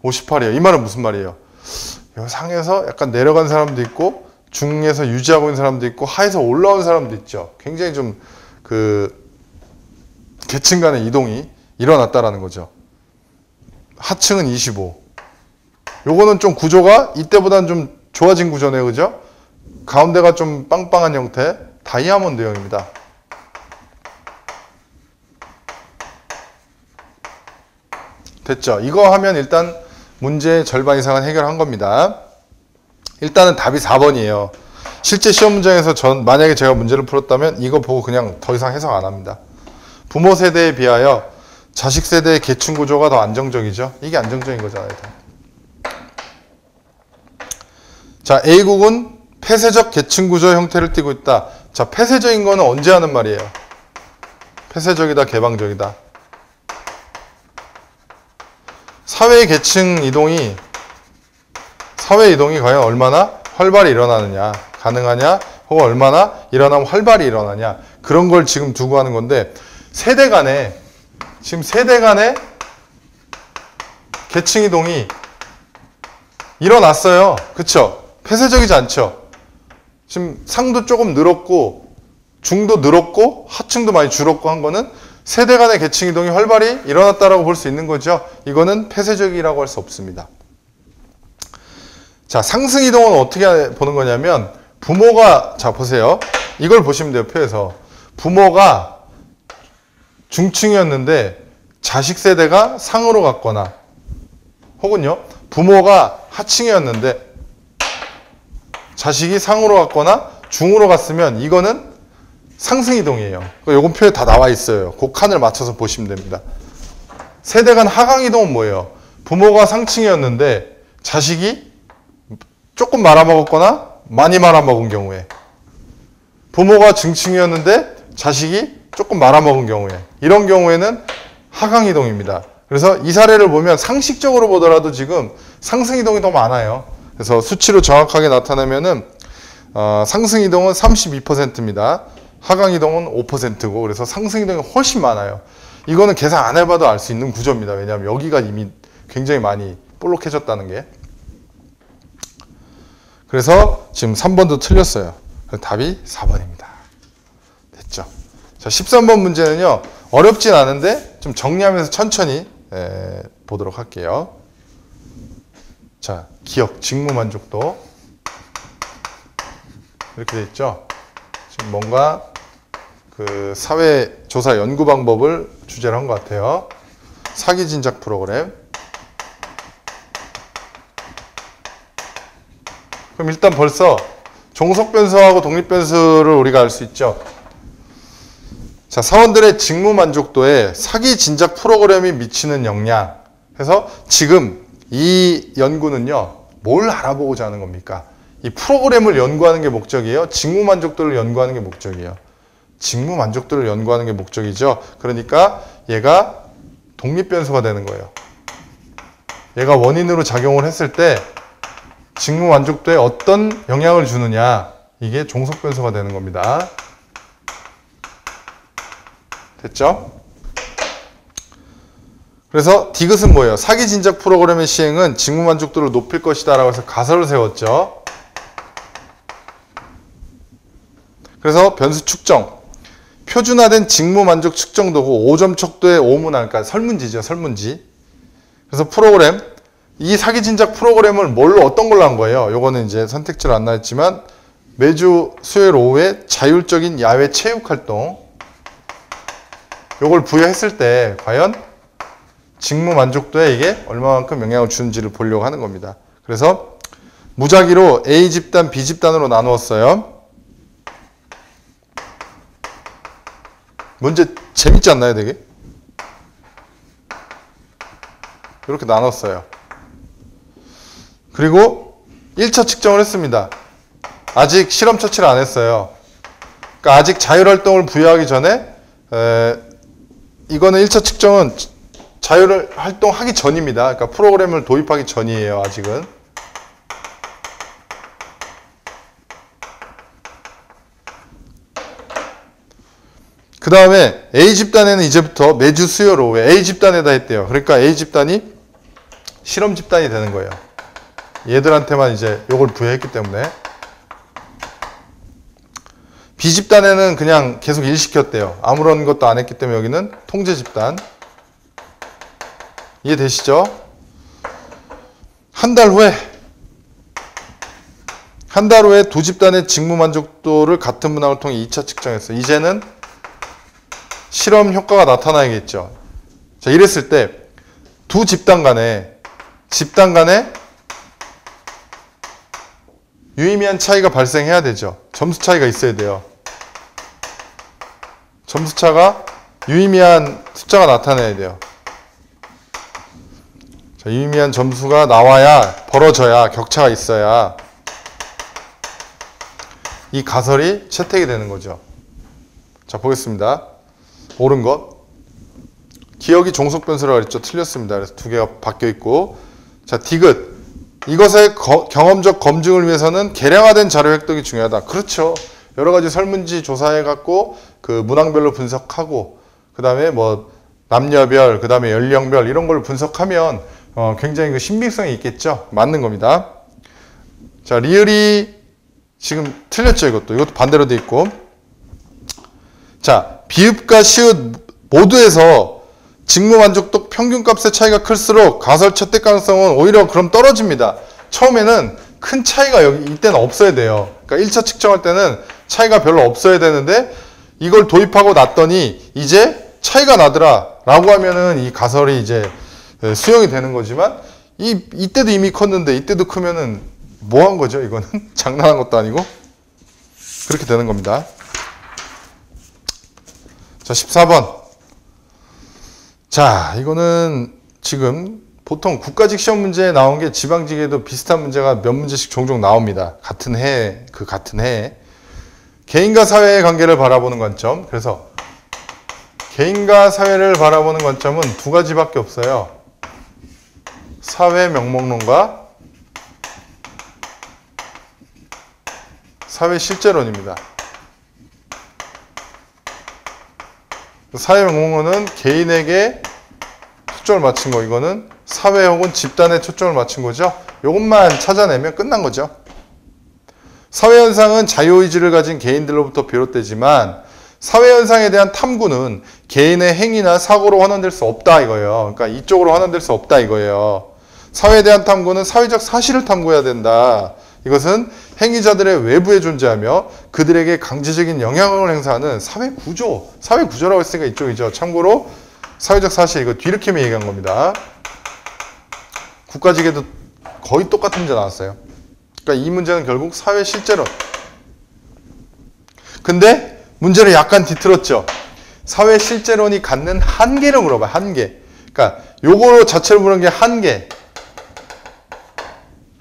58이에요. 이 말은 무슨 말이에요? 여기 상에서 약간 내려간 사람도 있고 중에서 유지하고 있는 사람도 있고 하에서 올라온 사람도 있죠. 굉장히 좀 그 계층 간의 이동이 일어났다라는 거죠. 하층은 25. 요거는 좀 구조가 이때보다는 좀 좋아진 구조네요. 그죠? 가운데가 좀 빵빵한 형태, 다이아몬드형입니다. 됐죠? 이거 하면 일단 문제의 절반 이상은 해결한 겁니다. 일단은 답이 4번이에요. 실제 시험 문장에서 만약에 제가 문제를 풀었다면 이거 보고 그냥 더 이상 해석 안 합니다. 부모 세대에 비하여 자식 세대의 계층 구조가 더 안정적이죠. 이게 안정적인 거잖아요. 자, A국은 폐쇄적 계층 구조 형태를 띠고 있다. 자, 폐쇄적인 거는 언제 하는 말이에요? 폐쇄적이다, 개방적이다. 사회 계층 이동이 과연 얼마나 활발히 일어나느냐, 가능하냐, 혹은 얼마나 일어나면 활발히 일어나냐, 그런 걸 지금 두고 하는 건데, 세대 간에 계층 이동이 일어났어요. 그쵸? 폐쇄적이지 않죠? 지금 상도 조금 늘었고, 중도 늘었고, 하층도 많이 줄었고 한 거는 세대 간의 계층 이동이 활발히 일어났다라고 볼 수 있는 거죠. 이거는 폐쇄적이라고 할 수 없습니다. 자, 상승 이동은 어떻게 보는 거냐면, 부모가, 자, 보세요. 이걸 보시면 돼요, 표에서. 부모가 중층이었는데, 자식 세대가 상으로 갔거나, 혹은요, 부모가 하층이었는데, 자식이 상으로 갔거나, 중으로 갔으면, 이거는 상승 이동이에요. 요건 표에 다 나와 있어요. 그 칸을 맞춰서 보시면 됩니다. 세대 간 하강 이동은 뭐예요? 부모가 상층이었는데, 자식이 조금 말아먹었거나 많이 말아먹은 경우에, 부모가 중층이었는데 자식이 조금 말아먹은 경우에, 이런 경우에는 하강이동입니다. 그래서 이 사례를 보면 상식적으로 보더라도 지금 상승이동이 더 많아요. 그래서 수치로 정확하게 나타내면은 상승이동은 32%입니다. 하강이동은 5%고, 그래서 상승이동이 훨씬 많아요. 이거는 계산 안 해봐도 알 수 있는 구조입니다. 왜냐하면 여기가 이미 굉장히 많이 볼록해졌다는 게. 그래서 지금 3번도 틀렸어요. 답이 4번입니다. 됐죠? 자, 13번 문제는요, 어렵진 않은데 좀 정리하면서 천천히 보도록 할게요. 자, 기억, 직무 만족도. 이렇게 돼 있죠? 지금 뭔가 그 사회 조사 연구 방법을 주제로 한 것 같아요. 사기 진작 프로그램. 그럼 일단 벌써 종속 변수하고 독립 변수를 우리가 알 수 있죠. 자, 사원들의 직무 만족도에 사기 진작 프로그램이 미치는 영향. 그래서 지금 이 연구는요, 뭘 알아보고자 하는 겁니까? 이 프로그램을 연구하는 게 목적이에요? 직무 만족도를 연구하는 게 목적이에요? 직무 만족도를 연구하는 게 목적이죠. 그러니까 얘가 독립 변수가 되는 거예요. 얘가 원인으로 작용을 했을 때 직무 만족도에 어떤 영향을 주느냐, 이게 종속 변수가 되는 겁니다. 됐죠? 그래서 디귿은 뭐예요? 사기 진작 프로그램의 시행은 직무 만족도를 높일 것이다 라고 해서 가설을 세웠죠. 그래서 변수 측정, 표준화된 직무 만족 측정도고 5점 척도의 오문항, 그러니까 설문지죠, 설문지. 그래서 프로그램, 이 사기 진작 프로그램을 뭘로, 어떤 걸로 한 거예요? 요거는 이제 선택지로 안 나왔지만, 매주 수요일 오후에 자율적인 야외 체육 활동, 요걸 부여했을 때 과연 직무 만족도에 이게 얼마만큼 영향을 주는지를 보려고 하는 겁니다. 그래서 무작위로 A 집단, B 집단으로 나누었어요. 문제 재밌지 않나요, 되게? 이렇게 나눴어요. 그리고 1차 측정을 했습니다. 아직 실험 처치를 안 했어요. 그러니까 아직 자율활동을 부여하기 전에, 이거는 1차 측정은 자율활동하기 전입니다. 그러니까 프로그램을 도입하기 전이에요, 아직은. 그 다음에 A집단에는 이제부터 매주 수요일 오후에 A집단에다 했대요. 그러니까 A집단이 실험 집단이 되는 거예요. 얘들한테만 이제 요걸 부여했기 때문에. B집단에는 그냥 계속 일시켰대요. 아무런 것도 안 했기 때문에 여기는 통제 집단. 이해되시죠? 한 달 후에 두 집단의 직무 만족도를 같은 문항을 통해 2차 측정했어요. 이제는 실험 효과가 나타나야겠죠. 자, 이랬을 때 두 집단 간에 유의미한 차이가 발생해야 되죠. 점수 차이가 있어야 돼요. 점수 차가 유의미한 숫자가 나타나야 돼요. 자, 유의미한 점수가 나와야, 벌어져야, 격차가 있어야 이 가설이 채택이 되는 거죠. 자, 보겠습니다. 옳은 것. 기억이 종속 변수라고 그랬죠. 틀렸습니다. 그래서 두 개가 바뀌어 있고. 자, 디귿. 이것의 경험적 검증을 위해서는 개량화된 자료 획득이 중요하다. 그렇죠. 여러 가지 설문지 조사해 갖고 그 문항별로 분석하고, 그 다음에 뭐 남녀별, 그 다음에 연령별 이런 걸 분석하면 굉장히 그 신빙성이 있겠죠. 맞는 겁니다. 자, 리을이 지금 틀렸죠. 이것도 반대로 돼 있고. 자, 비읍과 시읒 모두에서 직무 만족도 평균값의 차이가 클수록 가설 채택 가능성은 오히려 그럼 떨어집니다. 처음에는 큰 차이가 이때는 없어야 돼요. 그러니까 1차 측정할 때는 차이가 별로 없어야 되는데 이걸 도입하고 났더니 이제 차이가 나더라 라고 하면은 이 가설이 이제 수용이 되는 거지만 이때도 이미 컸는데 이때도 크면은 뭐 한 거죠? 이거는 장난한 것도 아니고 그렇게 되는 겁니다. 자, 14번. 자, 이거는 지금 보통 국가직 시험 문제에 나온 게 지방직에도 비슷한 문제가 몇 문제씩 종종 나옵니다. 같은 해에. 개인과 사회의 관계를 바라보는 관점. 그래서 개인과 사회를 바라보는 관점은 두 가지밖에 없어요. 사회 명목론과 사회 실제론입니다. 사회 명목론은 개인에게 초점을 맞춘 거, 이거는 사회 혹은 집단에 초점을 맞춘 거죠. 이것만 찾아내면 끝난 거죠. 사회현상은 자유의지를 가진 개인들로부터 비롯되지만 사회현상에 대한 탐구는 개인의 행위나 사고로 환원될 수 없다 이거예요. 그러니까 이쪽으로 환원될 수 없다 이거예요. 사회에 대한 탐구는 사회적 사실을 탐구해야 된다. 이것은 행위자들의 외부에 존재하며 그들에게 강제적인 영향을 행사하는 사회 구조라고 했으니까 이쪽이죠. 참고로 사회적 사실, 이거 뒤늦게 얘기한 겁니다. 국가직에도 거의 똑같은 문제 나왔어요. 그러니까 이 문제는 결국 사회 실제론. 근데 문제를 약간 뒤틀었죠. 사회 실제론이 갖는 한계를 물어봐요. 한계. 그러니까 요거 자체를 물은 게 한계.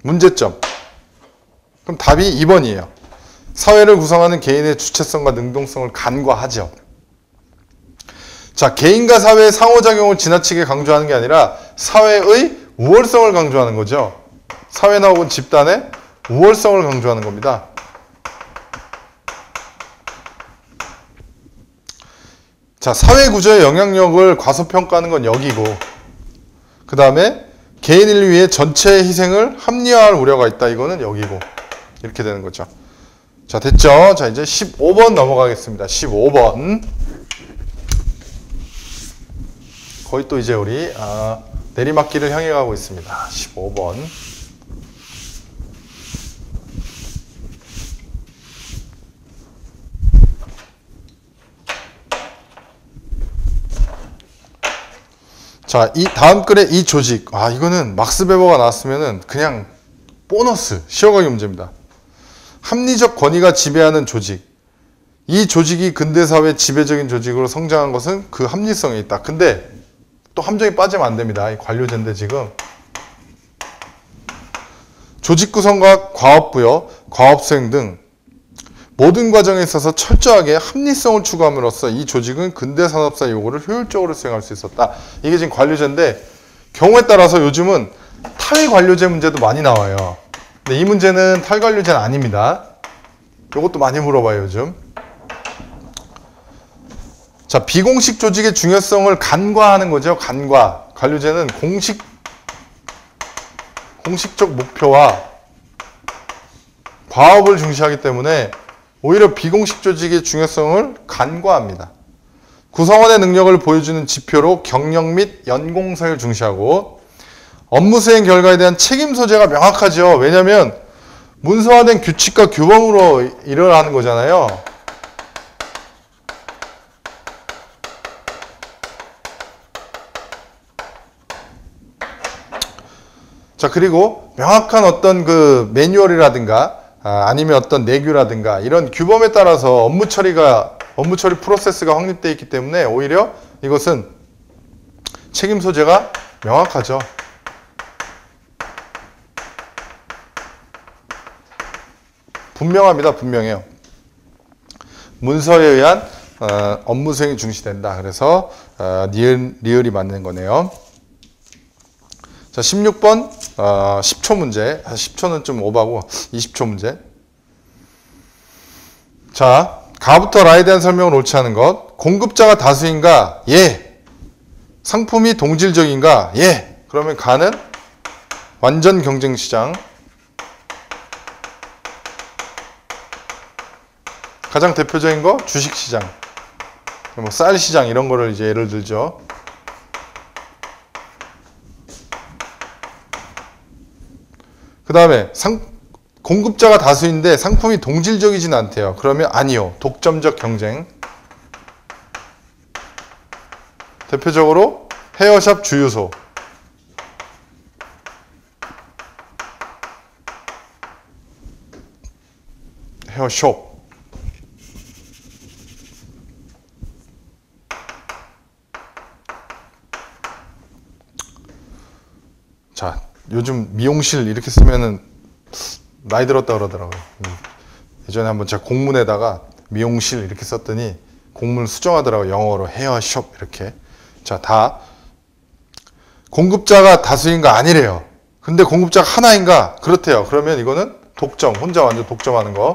문제점. 그럼 답이 2번이에요. 사회를 구성하는 개인의 주체성과 능동성을 간과하죠. 자, 개인과 사회의 상호작용을 지나치게 강조하는 게 아니라 사회의 우월성을 강조하는 거죠. 사회나 혹은 집단의 우월성을 강조하는 겁니다. 자, 사회 구조의 영향력을 과소평가하는 건 여기고, 그 다음에 개인을 위해 전체의 희생을 합리화할 우려가 있다. 이거는 여기고. 이렇게 되는 거죠. 자, 됐죠? 자, 이제 15번 넘어가겠습니다. 15번. 거의 또 이제 우리 내리막길을 향해 가고 있습니다. 15번. 자, 이 다음 글의 이 조직. 이거는 막스 베버가 나왔으면은 그냥 보너스, 쉬어가기 문제입니다. 합리적 권위가 지배하는 조직. 이 조직이 근대사회 지배적인 조직으로 성장한 것은 그 합리성에 있다. 근데 또 함정이 빠지면 안 됩니다. 이 관료제인데 지금. 조직 구성과 과업 부여, 과업 수행 등 모든 과정에 있어서 철저하게 합리성을 추구함으로써 이 조직은 근대산업사 요구를 효율적으로 수행할 수 있었다. 이게 지금 관료제인데 경우에 따라서 요즘은 탈관료제 문제도 많이 나와요. 근데 이 문제는 탈관료제는 아닙니다. 이것도 많이 물어봐요, 요즘. 자, 비공식 조직의 중요성을 간과하는 거죠. 간과. 관료제는 공식적 목표와 과업을 중시하기 때문에 오히려 비공식 조직의 중요성을 간과합니다. 구성원의 능력을 보여주는 지표로 경력 및 연공서를 중시하고 업무 수행 결과에 대한 책임 소재가 명확하죠. 왜냐하면 문서화된 규칙과 규범으로 일을 하는 거잖아요. 자, 그리고 명확한 어떤 그 매뉴얼이라든가 아니면 어떤 내규라든가 이런 규범에 따라서 업무 처리 프로세스가 확립되어 있기 때문에 오히려 이것은 책임 소재가 명확하죠. 분명합니다. 분명해요. 문서에 의한 업무 수행이 중시된다. 그래서 리을이 맞는 거네요. 자, 16번 10초 문제. 10초는 좀 오바고 20초 문제. 자, 가부터 라에 대한 설명을 옳지 않은 것. 공급자가 다수인가? 예. 상품이 동질적인가? 예. 그러면 가는 완전 경쟁시장. 가장 대표적인 거 주식시장. 뭐 쌀시장 이런 거를 이제 예를 들죠. 그 다음에 공급자가 다수인데 상품이 동질적이진 않대요. 그러면 아니요. 독점적 경쟁. 대표적으로 헤어샵 주유소. 헤어숍. 자, 요즘 미용실 이렇게 쓰면은 나이 들었다 그러더라고요. 예전에 한번 제가 공문에다가 미용실 이렇게 썼더니 공문을 수정하더라고요. 영어로 헤어숍 이렇게. 자, 다 공급자가 다수인가 아니래요. 근데 공급자가 하나인가? 그렇대요. 그러면 이거는 독점, 혼자 완전 독점하는 거.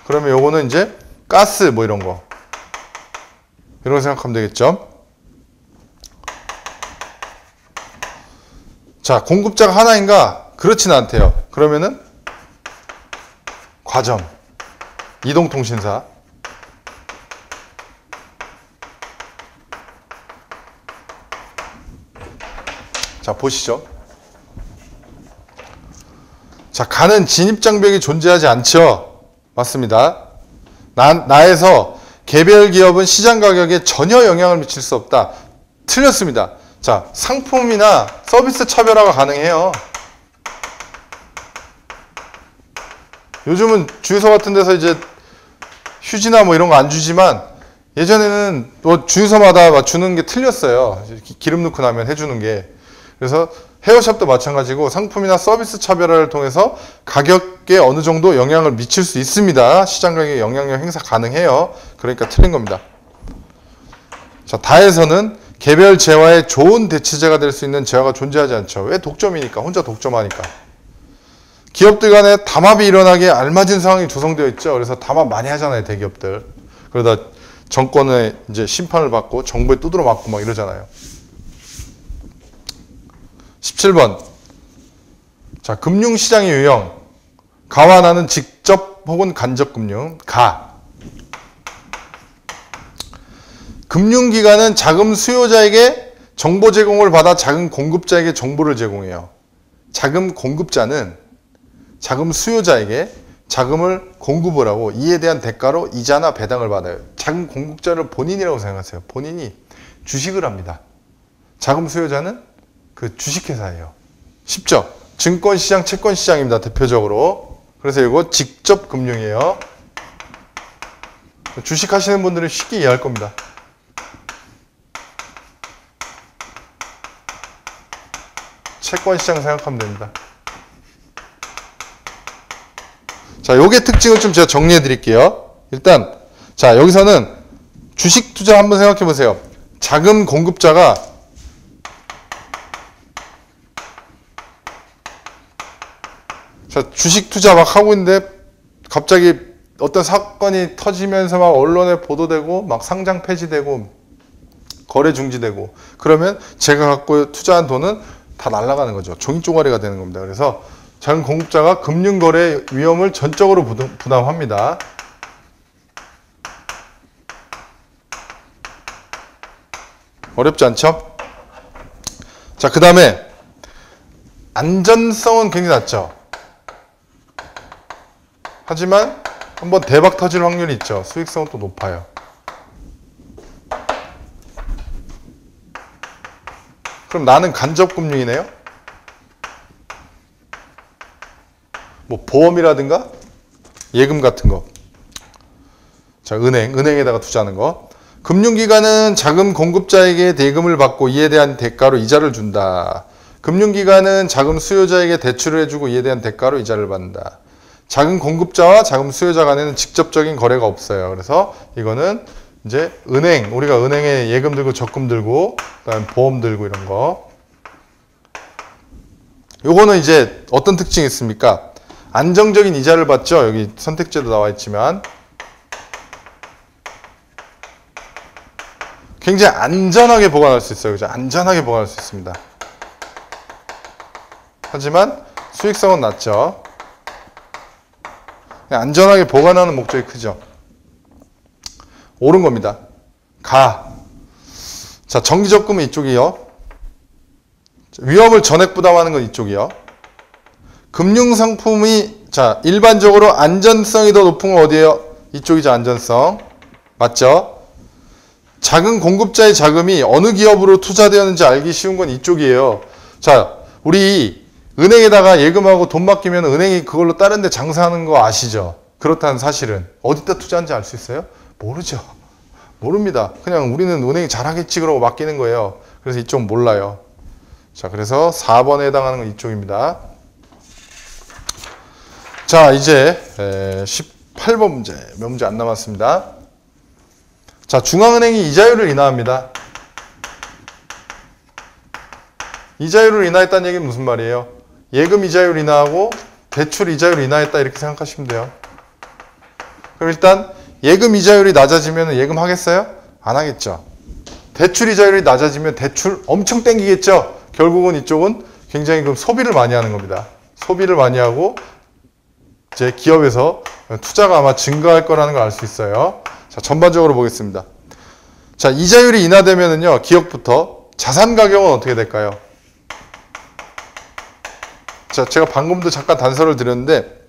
그러면 요거는 이제 가스 뭐 이런 거. 이런 거 생각하면 되겠죠. 자, 공급자가 하나인가? 그렇진 않대요. 그러면은 과점, 이동통신사. 자, 보시죠. 자, 가는 진입장벽이 존재하지 않죠. 맞습니다. 나에서 개별 기업은 시장 가격에 전혀 영향을 미칠 수 없다. 틀렸습니다. 자, 상품이나 서비스 차별화가 가능해요. 요즘은 주유소 같은 데서 이제 휴지나 뭐 이런 거 안 주지만 예전에는 뭐 주유소마다 주는 게 틀렸어요. 기름 넣고 나면 해주는 게. 그래서 헤어샵도 마찬가지고 상품이나 서비스 차별화를 통해서 가격에 어느 정도 영향을 미칠 수 있습니다. 시장 가격에 영향력 행사 가능해요. 그러니까 틀린 겁니다. 자, 다에서는 개별 재화의 좋은 대체제가 될 수 있는 재화가 존재하지 않죠. 왜? 독점이니까. 혼자 독점하니까. 기업들 간에 담합이 일어나기에 알맞은 상황이 조성되어 있죠. 그래서 담합 많이 하잖아요. 대기업들. 그러다 정권의 이제 심판을 받고 정부에 두드러 맞고 막 이러잖아요. 17번. 자, 금융시장의 유형. 가와 나는 직접 혹은 간접 금융. 가. 금융기관은 자금 수요자에게 정보 제공을 받아 자금 공급자에게 정보를 제공해요. 자금 공급자는 자금 수요자에게 자금을 공급을 하고 이에 대한 대가로 이자나 배당을 받아요. 자금 공급자를 본인이라고 생각하세요. 본인이 주식을 합니다. 자금 수요자는 그 주식회사예요. 쉽죠? 증권시장, 채권시장입니다. 대표적으로. 그래서 이거 직접 금융이에요. 주식하시는 분들은 쉽게 이해할 겁니다. 채권시장 생각하면 됩니다. 자, 요게 특징을 좀 제가 정리해 드릴게요. 일단, 자, 여기서는 주식 투자 한번 생각해 보세요. 자금 공급자가 자, 주식 투자 막 하고 있는데 갑자기 어떤 사건이 터지면서 막 언론에 보도되고 막 상장 폐지되고 거래 중지되고 그러면 제가 갖고 투자한 돈은 다 날아가는 거죠. 종이 쪼가리가 되는 겁니다. 그래서 자금 공급자가 금융거래 위험을 전적으로 부담합니다. 어렵지 않죠? 자, 그 다음에 안전성은 굉장히 낮죠. 하지만 한번 대박 터질 확률이 있죠. 수익성은 또 높아요. 그럼 나는 간접금융이네요? 뭐 보험이라든가 예금 같은 거. 자, 은행에다가 투자하는 거. 금융기관은 자금 공급자에게 대금을 받고 이에 대한 대가로 이자를 준다. 금융기관은 자금 수요자에게 대출을 해주고 이에 대한 대가로 이자를 받는다. 자금 공급자와 자금 수요자 간에는 직접적인 거래가 없어요. 그래서 이거는 이제 우리가 은행에 예금 들고 적금 들고 그다음에 보험 들고 이런 거. 요거는 이제 어떤 특징이 있습니까? 안정적인 이자를 받죠. 여기 선택지도 나와 있지만 굉장히 안전하게 보관할 수 있어요. 그죠? 안전하게 보관할 수 있습니다. 하지만 수익성은 낮죠. 안전하게 보관하는 목적이 크죠. 옳은 겁니다. 자, 정기적금은 이쪽이요. 위험을 전액 부담하는 건 이쪽이요. 금융상품이, 자, 일반적으로 안전성이 더 높은 건 어디예요? 이쪽이죠, 안전성. 맞죠? 자금 공급자의 자금이 어느 기업으로 투자되었는지 알기 쉬운 건 이쪽이에요. 자, 우리 은행에다가 예금하고 돈 맡기면 은행이 그걸로 다른 데 장사하는 거 아시죠? 그렇다는 사실은. 어디다 투자하는지 알 수 있어요? 모르죠. 모릅니다. 그냥 우리는 은행이 잘하겠지 그러고 맡기는 거예요. 그래서 이쪽 몰라요. 자, 그래서 4번에 해당하는 건 이쪽입니다. 자, 이제 18번 문제. 몇 문제 안 남았습니다. 자, 중앙은행이 이자율을 인하합니다. 이자율을 인하했다는 얘기는 무슨 말이에요? 예금 이자율 인하하고 대출 이자율 인하했다 이렇게 생각하시면 돼요. 그럼 일단 예금 이자율이 낮아지면 예금 하겠어요? 안 하겠죠. 대출 이자율이 낮아지면 대출 엄청 땡기겠죠. 결국은 이쪽은 굉장히 그럼 소비를 많이 하는 겁니다. 소비를 많이 하고 이제 기업에서 투자가 아마 증가할 거라는 걸 알 수 있어요. 자, 전반적으로 보겠습니다. 자, 이자율이 인하되면은요, 기업부터 자산 가격은 어떻게 될까요? 자, 제가 방금도 잠깐 단서를 드렸는데,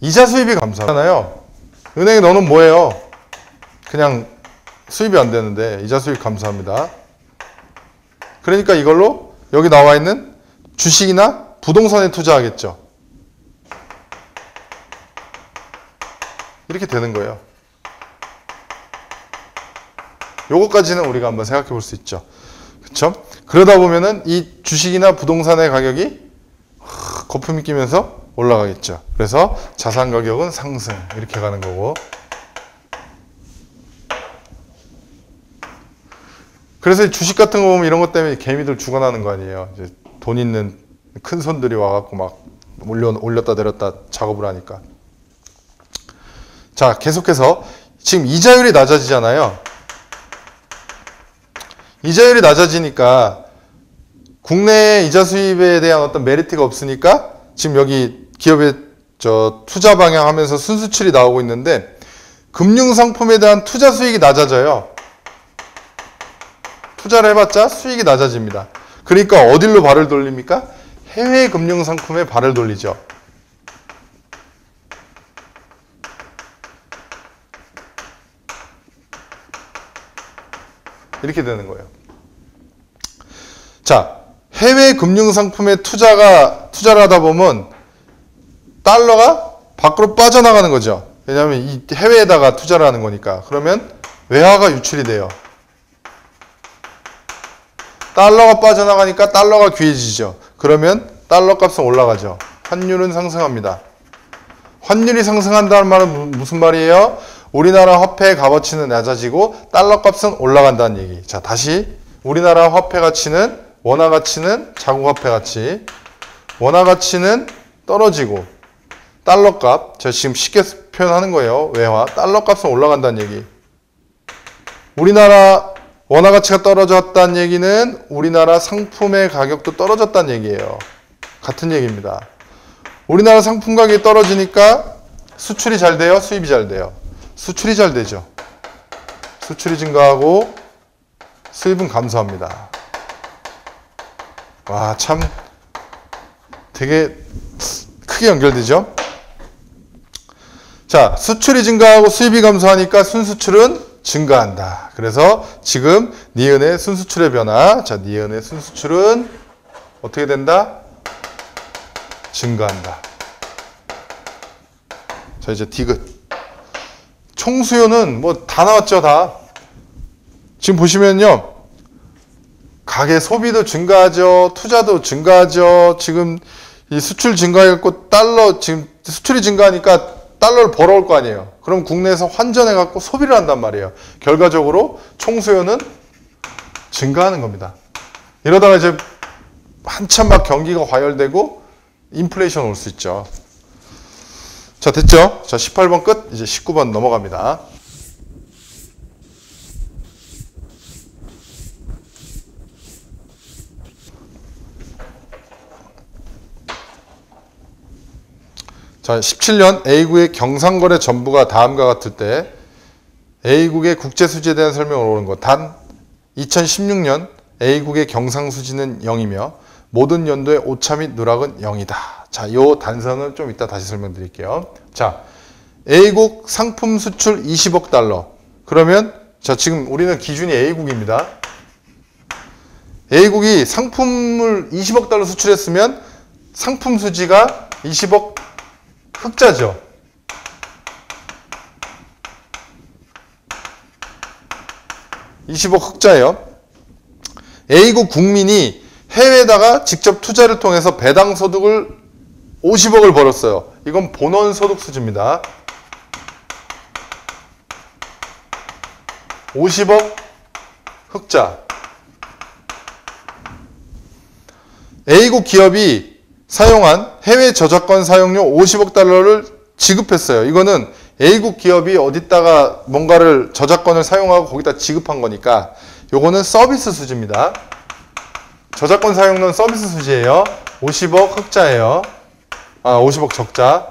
이자 수입이 감소하잖아요. 은행에 넣어놓으면 뭐예요? 그냥 수입이 안 되는데, 이자 수입 감소합니다. 그러니까 이걸로 여기 나와 있는 주식이나 부동산에 투자하겠죠. 이렇게 되는 거예요. 요거까지는 우리가 한번 생각해 볼 수 있죠. 그쵸? 그러다 보면은 이 주식이나 부동산의 가격이 거품이 끼면서 올라가겠죠. 그래서 자산 가격은 상승. 이렇게 가는 거고. 그래서 주식 같은 거 보면 이런 것 때문에 개미들 죽어나는 거 아니에요. 이제 돈 있는 큰 손들이 와갖고 막 올렸다 내렸다 작업을 하니까. 자, 계속해서 지금 이자율이 낮아지잖아요. 이자율이 낮아지니까 국내 이자 수입에 대한 어떤 메리트가 없으니까 지금 여기 기업의 투자 방향 하면서 순수출이 나오고 있는데 금융상품에 대한 투자 수익이 낮아져요. 투자를 해봤자 수익이 낮아집니다. 그러니까 어디로 발을 돌립니까? 해외 금융상품에 발을 돌리죠. 이렇게 되는 거예요. 자, 해외 금융상품에 투자를 하다 보면 달러가 밖으로 빠져나가는 거죠. 왜냐하면 이 해외에다가 투자를 하는 거니까. 그러면 외화가 유출이 돼요. 달러가 빠져나가니까 달러가 귀해지죠. 그러면 달러 값은 올라가죠. 환율은 상승합니다. 환율이 상승한다는 말은 무슨 말이에요? 우리나라 화폐의 값어치는 낮아지고 달러 값은 올라간다는 얘기. 자, 다시 우리나라 화폐 가치는 원화 가치는 자국 화폐 가치. 원화 가치는 떨어지고 달러 값, 제가 지금 쉽게 표현하는 거예요. 외화. 달러 값은 올라간다는 얘기. 우리나라 원화 가치가 떨어졌다는 얘기는 우리나라 상품의 가격도 떨어졌다는 얘기예요. 같은 얘기입니다. 우리나라 상품 가격이 떨어지니까 수출이 잘 돼요? 수입이 잘 돼요? 수출이 잘 되죠. 수출이 증가하고 수입은 감소합니다. 와, 참 되게 크게 연결되죠? 자, 수출이 증가하고 수입이 감소하니까 순수출은 증가한다. 그래서 지금 니은의 순수출의 변화. 자, 니은의 순수출은 어떻게 된다? 증가한다. 자, 이제 디귿. 총수요는 뭐 다 나왔죠, 다. 지금 보시면요. 가계 소비도 증가하죠. 투자도 증가하죠. 지금 이 수출 증가해갖고 달러, 지금 수출이 증가하니까 달러를 벌어올 거 아니에요. 그럼 국내에서 환전해갖고 소비를 한단 말이에요. 결과적으로 총수요는 증가하는 겁니다. 이러다가 이제 한참 막 경기가 과열되고 인플레이션 올 수 있죠. 자, 됐죠? 자, 18번 끝. 이제 19번 넘어갑니다. 자, 17년 A국의 경상거래 전부가 다음과 같을 때 A국의 국제수지에 대한 설명을 오른 것. 단 2016년 A국의 경상수지는 0이며 모든 연도의 오차 및 누락은 0이다. 자, 요 단서는 좀 이따 다시 설명드릴게요. 자, A국 상품 수출 20억 달러. 그러면 자, 지금 우리는 기준이 A국입니다. A국이 상품을 20억 달러 수출했으면 상품 수지가 20억 흑자죠. (20억) 흑자예요. A국 국민이 해외에다가 직접 투자를 통해서 배당 소득을 50억을 벌었어요. 이건 본원 소득 수지입니다. 50억 흑자. A국 기업이 사용한 해외 저작권 사용료 50억 달러를 지급했어요. 이거는 A국 기업이 어디다가 뭔가를 저작권을 사용하고 거기다 지급한 거니까 요거는 서비스 수지입니다. 저작권 사용료는 서비스 수지예요. 50억 흑자예요. 50억 적자.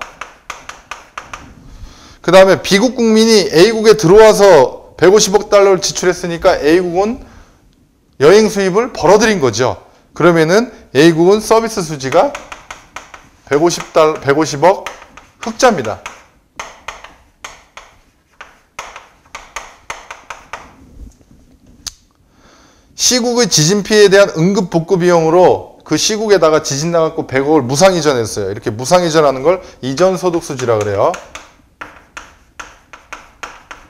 그 다음에 B국 국민이 A국에 들어와서 150억 달러를 지출했으니까 A국은 여행 수입을 벌어들인 거죠. 그러면은 A국은 서비스 수지가 150억 흑자입니다. C국의 지진 피해에 대한 응급 복구 비용으로 그 C국에다가 지진 나갖고 100억을 무상 이전했어요. 이렇게 무상 이전하는 걸 이전 소득 수지라 그래요.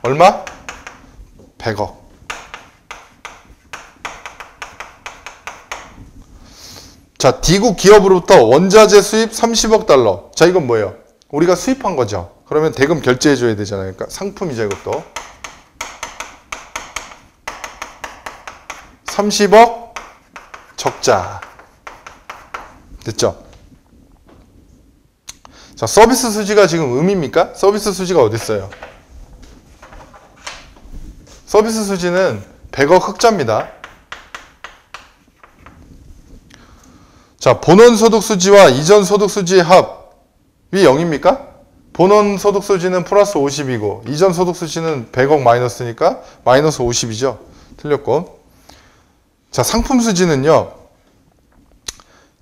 얼마? 100억. 자, D국 기업으로부터 원자재 수입 30억 달러. 자, 이건 뭐예요? 우리가 수입한 거죠. 그러면 대금 결제해 줘야 되잖아요. 그러니까 상품이죠, 이것도. 30억 적자. 됐죠? 자, 서비스 수지가 지금 음입니까? 서비스 수지가 어디 있어요? 서비스 수지는 100억 흑자입니다. 자, 본원 소득 수지와 이전 소득 수지의 합이 0입니까? 본원 소득 수지는 플러스 50이고 이전 소득 수지는 100억 마이너스니까 마이너스 50이죠. 틀렸고. 자, 상품 수지는요.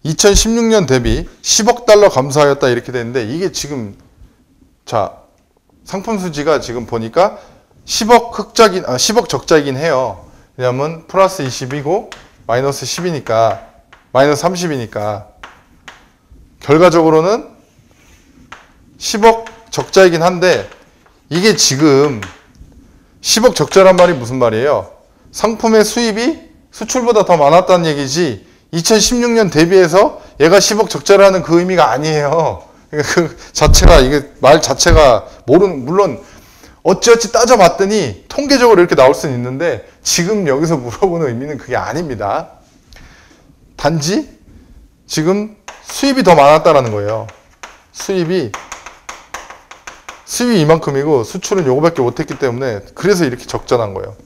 2016년 대비 10억 달러 감소하였다 이렇게 되는데 이게 지금 자, 상품 수지가 지금 보니까 10억 적자이긴 해요. 왜냐면 플러스 20이고 마이너스 10이니까 마이너스 30이니까 결과적으로는 10억 적자이긴 한데 이게 지금 10억 적자란 말이 무슨 말이에요? 상품의 수입이 수출보다 더 많았다는 얘기지 2016년 대비해서 얘가 10억 적자라는 그 의미가 아니에요. 그러니까 그 자체가 이게 말 자체가 물론 어찌어찌 따져봤더니 통계적으로 이렇게 나올 수는 있는데 지금 여기서 물어보는 의미는 그게 아닙니다. 단지 지금 수입이 더 많았다라는 거예요. 수입이 이만큼이고 수출은 요거밖에 못했기 때문에 그래서 이렇게 적자난 거예요.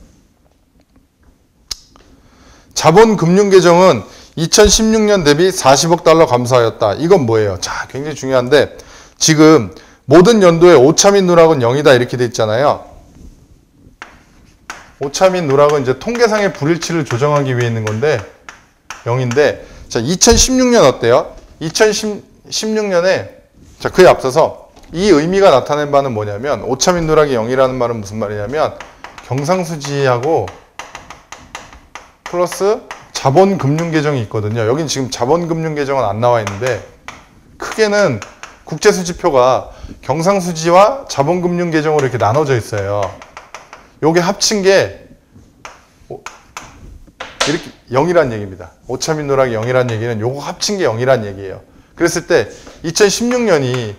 자본금융계정은 2016년 대비 40억 달러 감소하였다. 이건 뭐예요? 자, 굉장히 중요한데 지금 모든 연도의 오차 및 누락은 0이다 이렇게 돼 있잖아요. 오차 및 누락은 이제 통계상의 불일치를 조정하기 위해 있는 건데 0인데 자, 2016년 어때요? 2016년에 자, 그에 앞서서 이 의미가 나타낸 바는 뭐냐면 오차 및 누락이 0이라는 말은 무슨 말이냐면 경상수지하고 플러스 자본금융계정이 있거든요. 여긴 지금 자본금융계정은 안 나와 있는데 크게는 국제수지표가 경상수지와 자본금융계정으로 이렇게 나눠져 있어요. 요게 합친 게 이렇게 0이란 얘기입니다. 오차민 누락이 0이란 얘기는 요거 합친 게 0이란 얘기예요. 그랬을 때 2016년이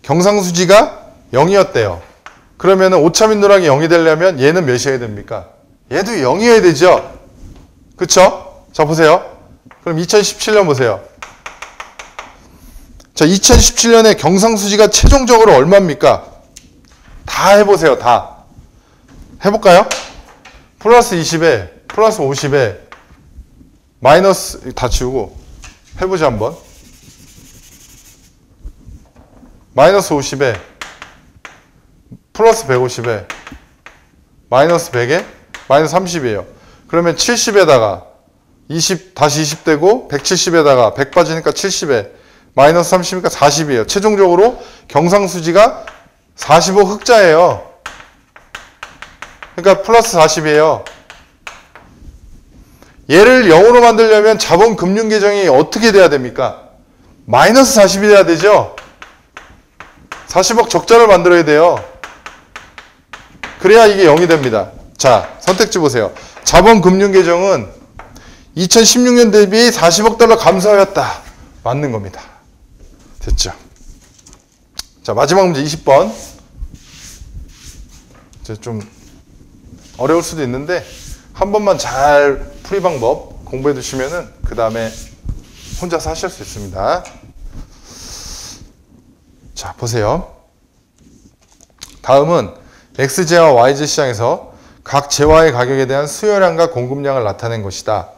경상수지가 0이었대요. 그러면 오차민 누락이 0이 되려면 얘는 몇이어야 됩니까? 얘도 0이어야 되죠? 그쵸? 자, 보세요. 그럼 2017년 보세요. 자, 2017년에 경상수지가 최종적으로 얼마입니까? 다 해보세요, 다. 해볼까요? 플러스 20에, 플러스 50에, 마이너스, 다 지우고, 해보자, 한번. 마이너스 50에, 플러스 150에, 마이너스 100에, 마이너스 30이에요. 그러면 70에다가 20, 다시 20 되고, 170에다가 100 빠지니까 70에, 마이너스 30이니까 40이에요. 최종적으로 경상수지가 45 흑자예요. 그러니까 플러스 40이에요. 얘를 0으로 만들려면 자본금융계정이 어떻게 돼야 됩니까? 마이너스 40이 돼야 되죠? 40억 적자를 만들어야 돼요. 그래야 이게 0이 됩니다. 자, 선택지 보세요. 자본금융계정은 2016년 대비 40억 달러 감소하였다. 맞는 겁니다. 됐죠? 자, 마지막 문제 20번. 이제 좀 어려울 수도 있는데 한 번만 잘 풀이 방법 공부해 두시면은 그 다음에 혼자서 하실 수 있습니다. 자, 보세요. 다음은 XJ와 YJ 시장에서 각 재화의 가격에 대한 수요량과 공급량을 나타낸 것이다.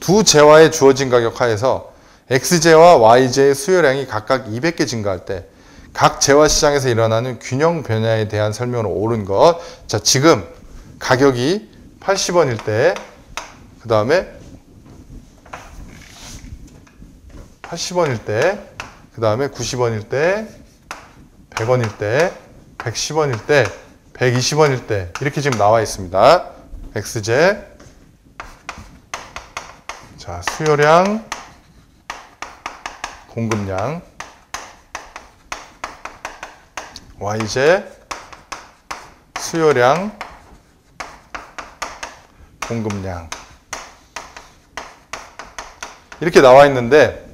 두 재화에 주어진 가격 하에서 XJ와 YJ의 수요량이 각각 200개 증가할 때 각 재화 시장에서 일어나는 균형 변화에 대한 설명으로 옳은 것. 자, 지금 가격이 80원일 때, 그 다음에 80원일 때, 그 다음에 90원일 때, 100원일 때, 110원일 때, 120원일 때 이렇게 지금 나와 있습니다. XJ. 자, 수요량, 공급량, YJ, 수요량, 공급량 이렇게 나와 있는데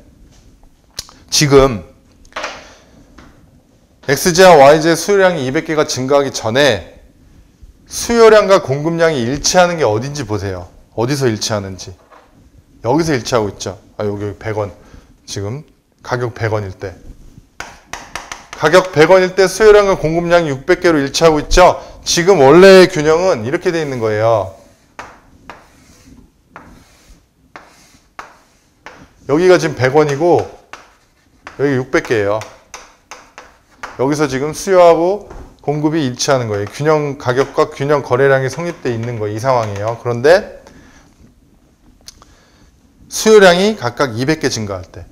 지금 XJ와 YJ 수요량이 200개가 증가하기 전에 수요량과 공급량이 일치하는 게 어딘지 보세요. 어디서 일치하는지. 여기서 일치하고 있죠. 아, 여기 100원. 지금 가격 100원일 때. 가격 100원일 때 수요량과 공급량이 600개로 일치하고 있죠. 지금 원래의 균형은 이렇게 돼 있는 거예요. 여기가 지금 100원이고 여기 600개예요. 여기서 지금 수요하고 공급이 일치하는 거예요. 균형 가격과 균형 거래량이 성립되어 있는 거예요. 이 상황이에요. 그런데 수요량이 각각 200개 증가할 때.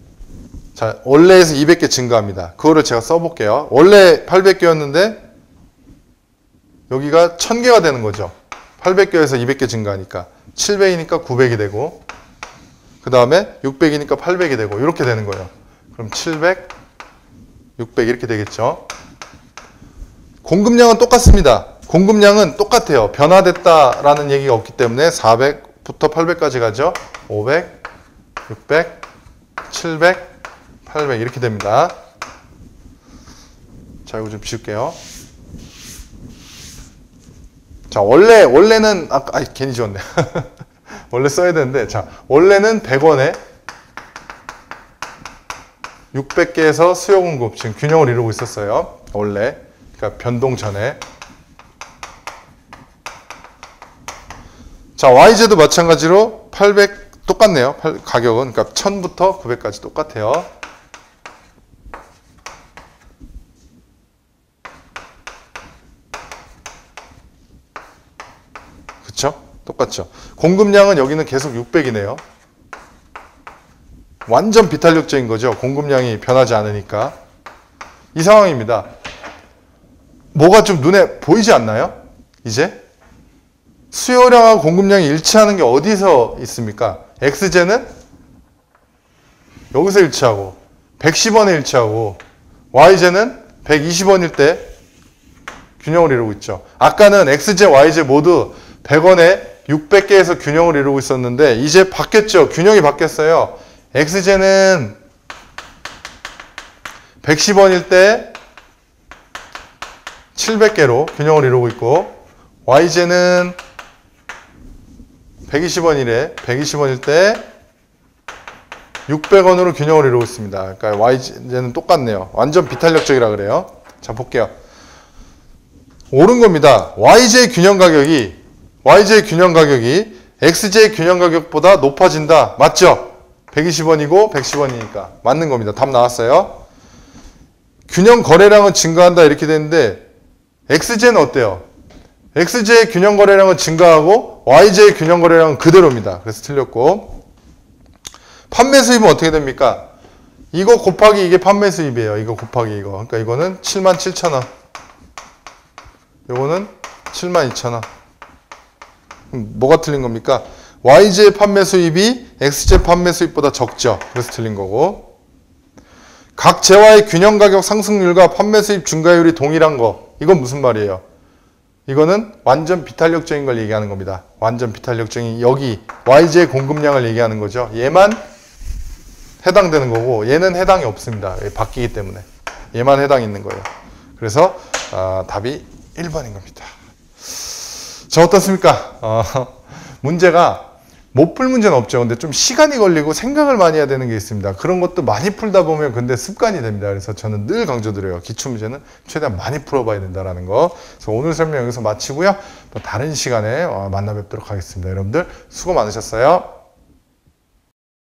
자, 원래에서 200개 증가합니다. 그거를 제가 써볼게요. 원래 800개였는데 여기가 1000개가 되는 거죠. 800개에서 200개 증가하니까 700이니까 900이 되고 그 다음에 600이니까 800이 되고 이렇게 되는 거예요. 그럼 700, 600 이렇게 되겠죠. 공급량은 똑같습니다. 공급량은 똑같아요. 변화됐다라는 얘기가 없기 때문에 400부터 800까지 가죠. 500, 600, 700, 800 이렇게 됩니다. 자, 이거 좀 지울게요. 자, 원래는 괜히 지웠네. 원래 써야 되는데, 자, 원래는 100원에 600개에서 수요 공급 지금 균형을 이루고 있었어요. 원래. 그러니까 변동 전에. 자, YJ도 마찬가지로 800 똑같네요. 가격은. 그러니까 1000부터 900까지 똑같아요. 그쵸? 똑같죠. 공급량은 여기는 계속 600이네요. 완전 비탄력적인 거죠. 공급량이 변하지 않으니까. 이 상황입니다. 뭐가 좀 눈에 보이지 않나요? 이제? 수요량하고 공급량이 일치하는 게 어디서 있습니까? XJ는 여기서 일치하고 110원에 일치하고 y제는 120원일 때 균형을 이루고 있죠. 아까는 x제, y제 모두 100원에 600개에서 균형을 이루고 있었는데 이제 바뀌었죠. 균형이 바뀌었어요. x제는 110원일 때 700개로 균형을 이루고 있고 y제는 120원일 때 600원으로 균형을 이루고 있습니다. 그러니까 y제는 똑같네요. 완전 비탄력적이라 그래요. 자, 볼게요. 옳은 겁니다. y제의 균형 가격이 x제의 균형 가격보다 높아진다. 맞죠? 120원이고 110원이니까 맞는 겁니다. 답 나왔어요. 균형 거래량은 증가한다 이렇게 되는데 x제는 어때요? x제의 균형 거래량은 증가하고 y제의 균형 거래량은 그대로입니다. 그래서 틀렸고, 판매 수입은 어떻게 됩니까? 이거 곱하기 이게 판매 수입이에요. 이거 곱하기 이거. 그러니까 이거는 77,000원. 요거는 72,000원. 뭐가 틀린 겁니까? y제의 판매 수입이 x제 판매 수입보다 적죠. 그래서 틀린 거고, 각 제와의 균형 가격 상승률과 판매 수입 증가율이 동일한 거. 이건 무슨 말이에요? 이거는 완전 비탄력적인 걸 얘기하는 겁니다. 완전 비탄력적인 여기 y제의 공급량을 얘기하는 거죠. 얘만 해당되는 거고 얘는 해당이 없습니다. 바뀌기 때문에 얘만 해당이 있는 거예요. 그래서 답이 1번인 겁니다. 자, 어떻습니까? 문제가 못 풀 문제는 없죠. 근데 좀 시간이 걸리고 생각을 많이 해야 되는 게 있습니다. 그런 것도 많이 풀다 보면 근데 습관이 됩니다. 그래서 저는 늘 강조드려요. 기출문제는 최대한 많이 풀어봐야 된다는 거. 그래서 오늘 설명 여기서 마치고요. 또 다른 시간에 만나 뵙도록 하겠습니다. 여러분들 수고 많으셨어요.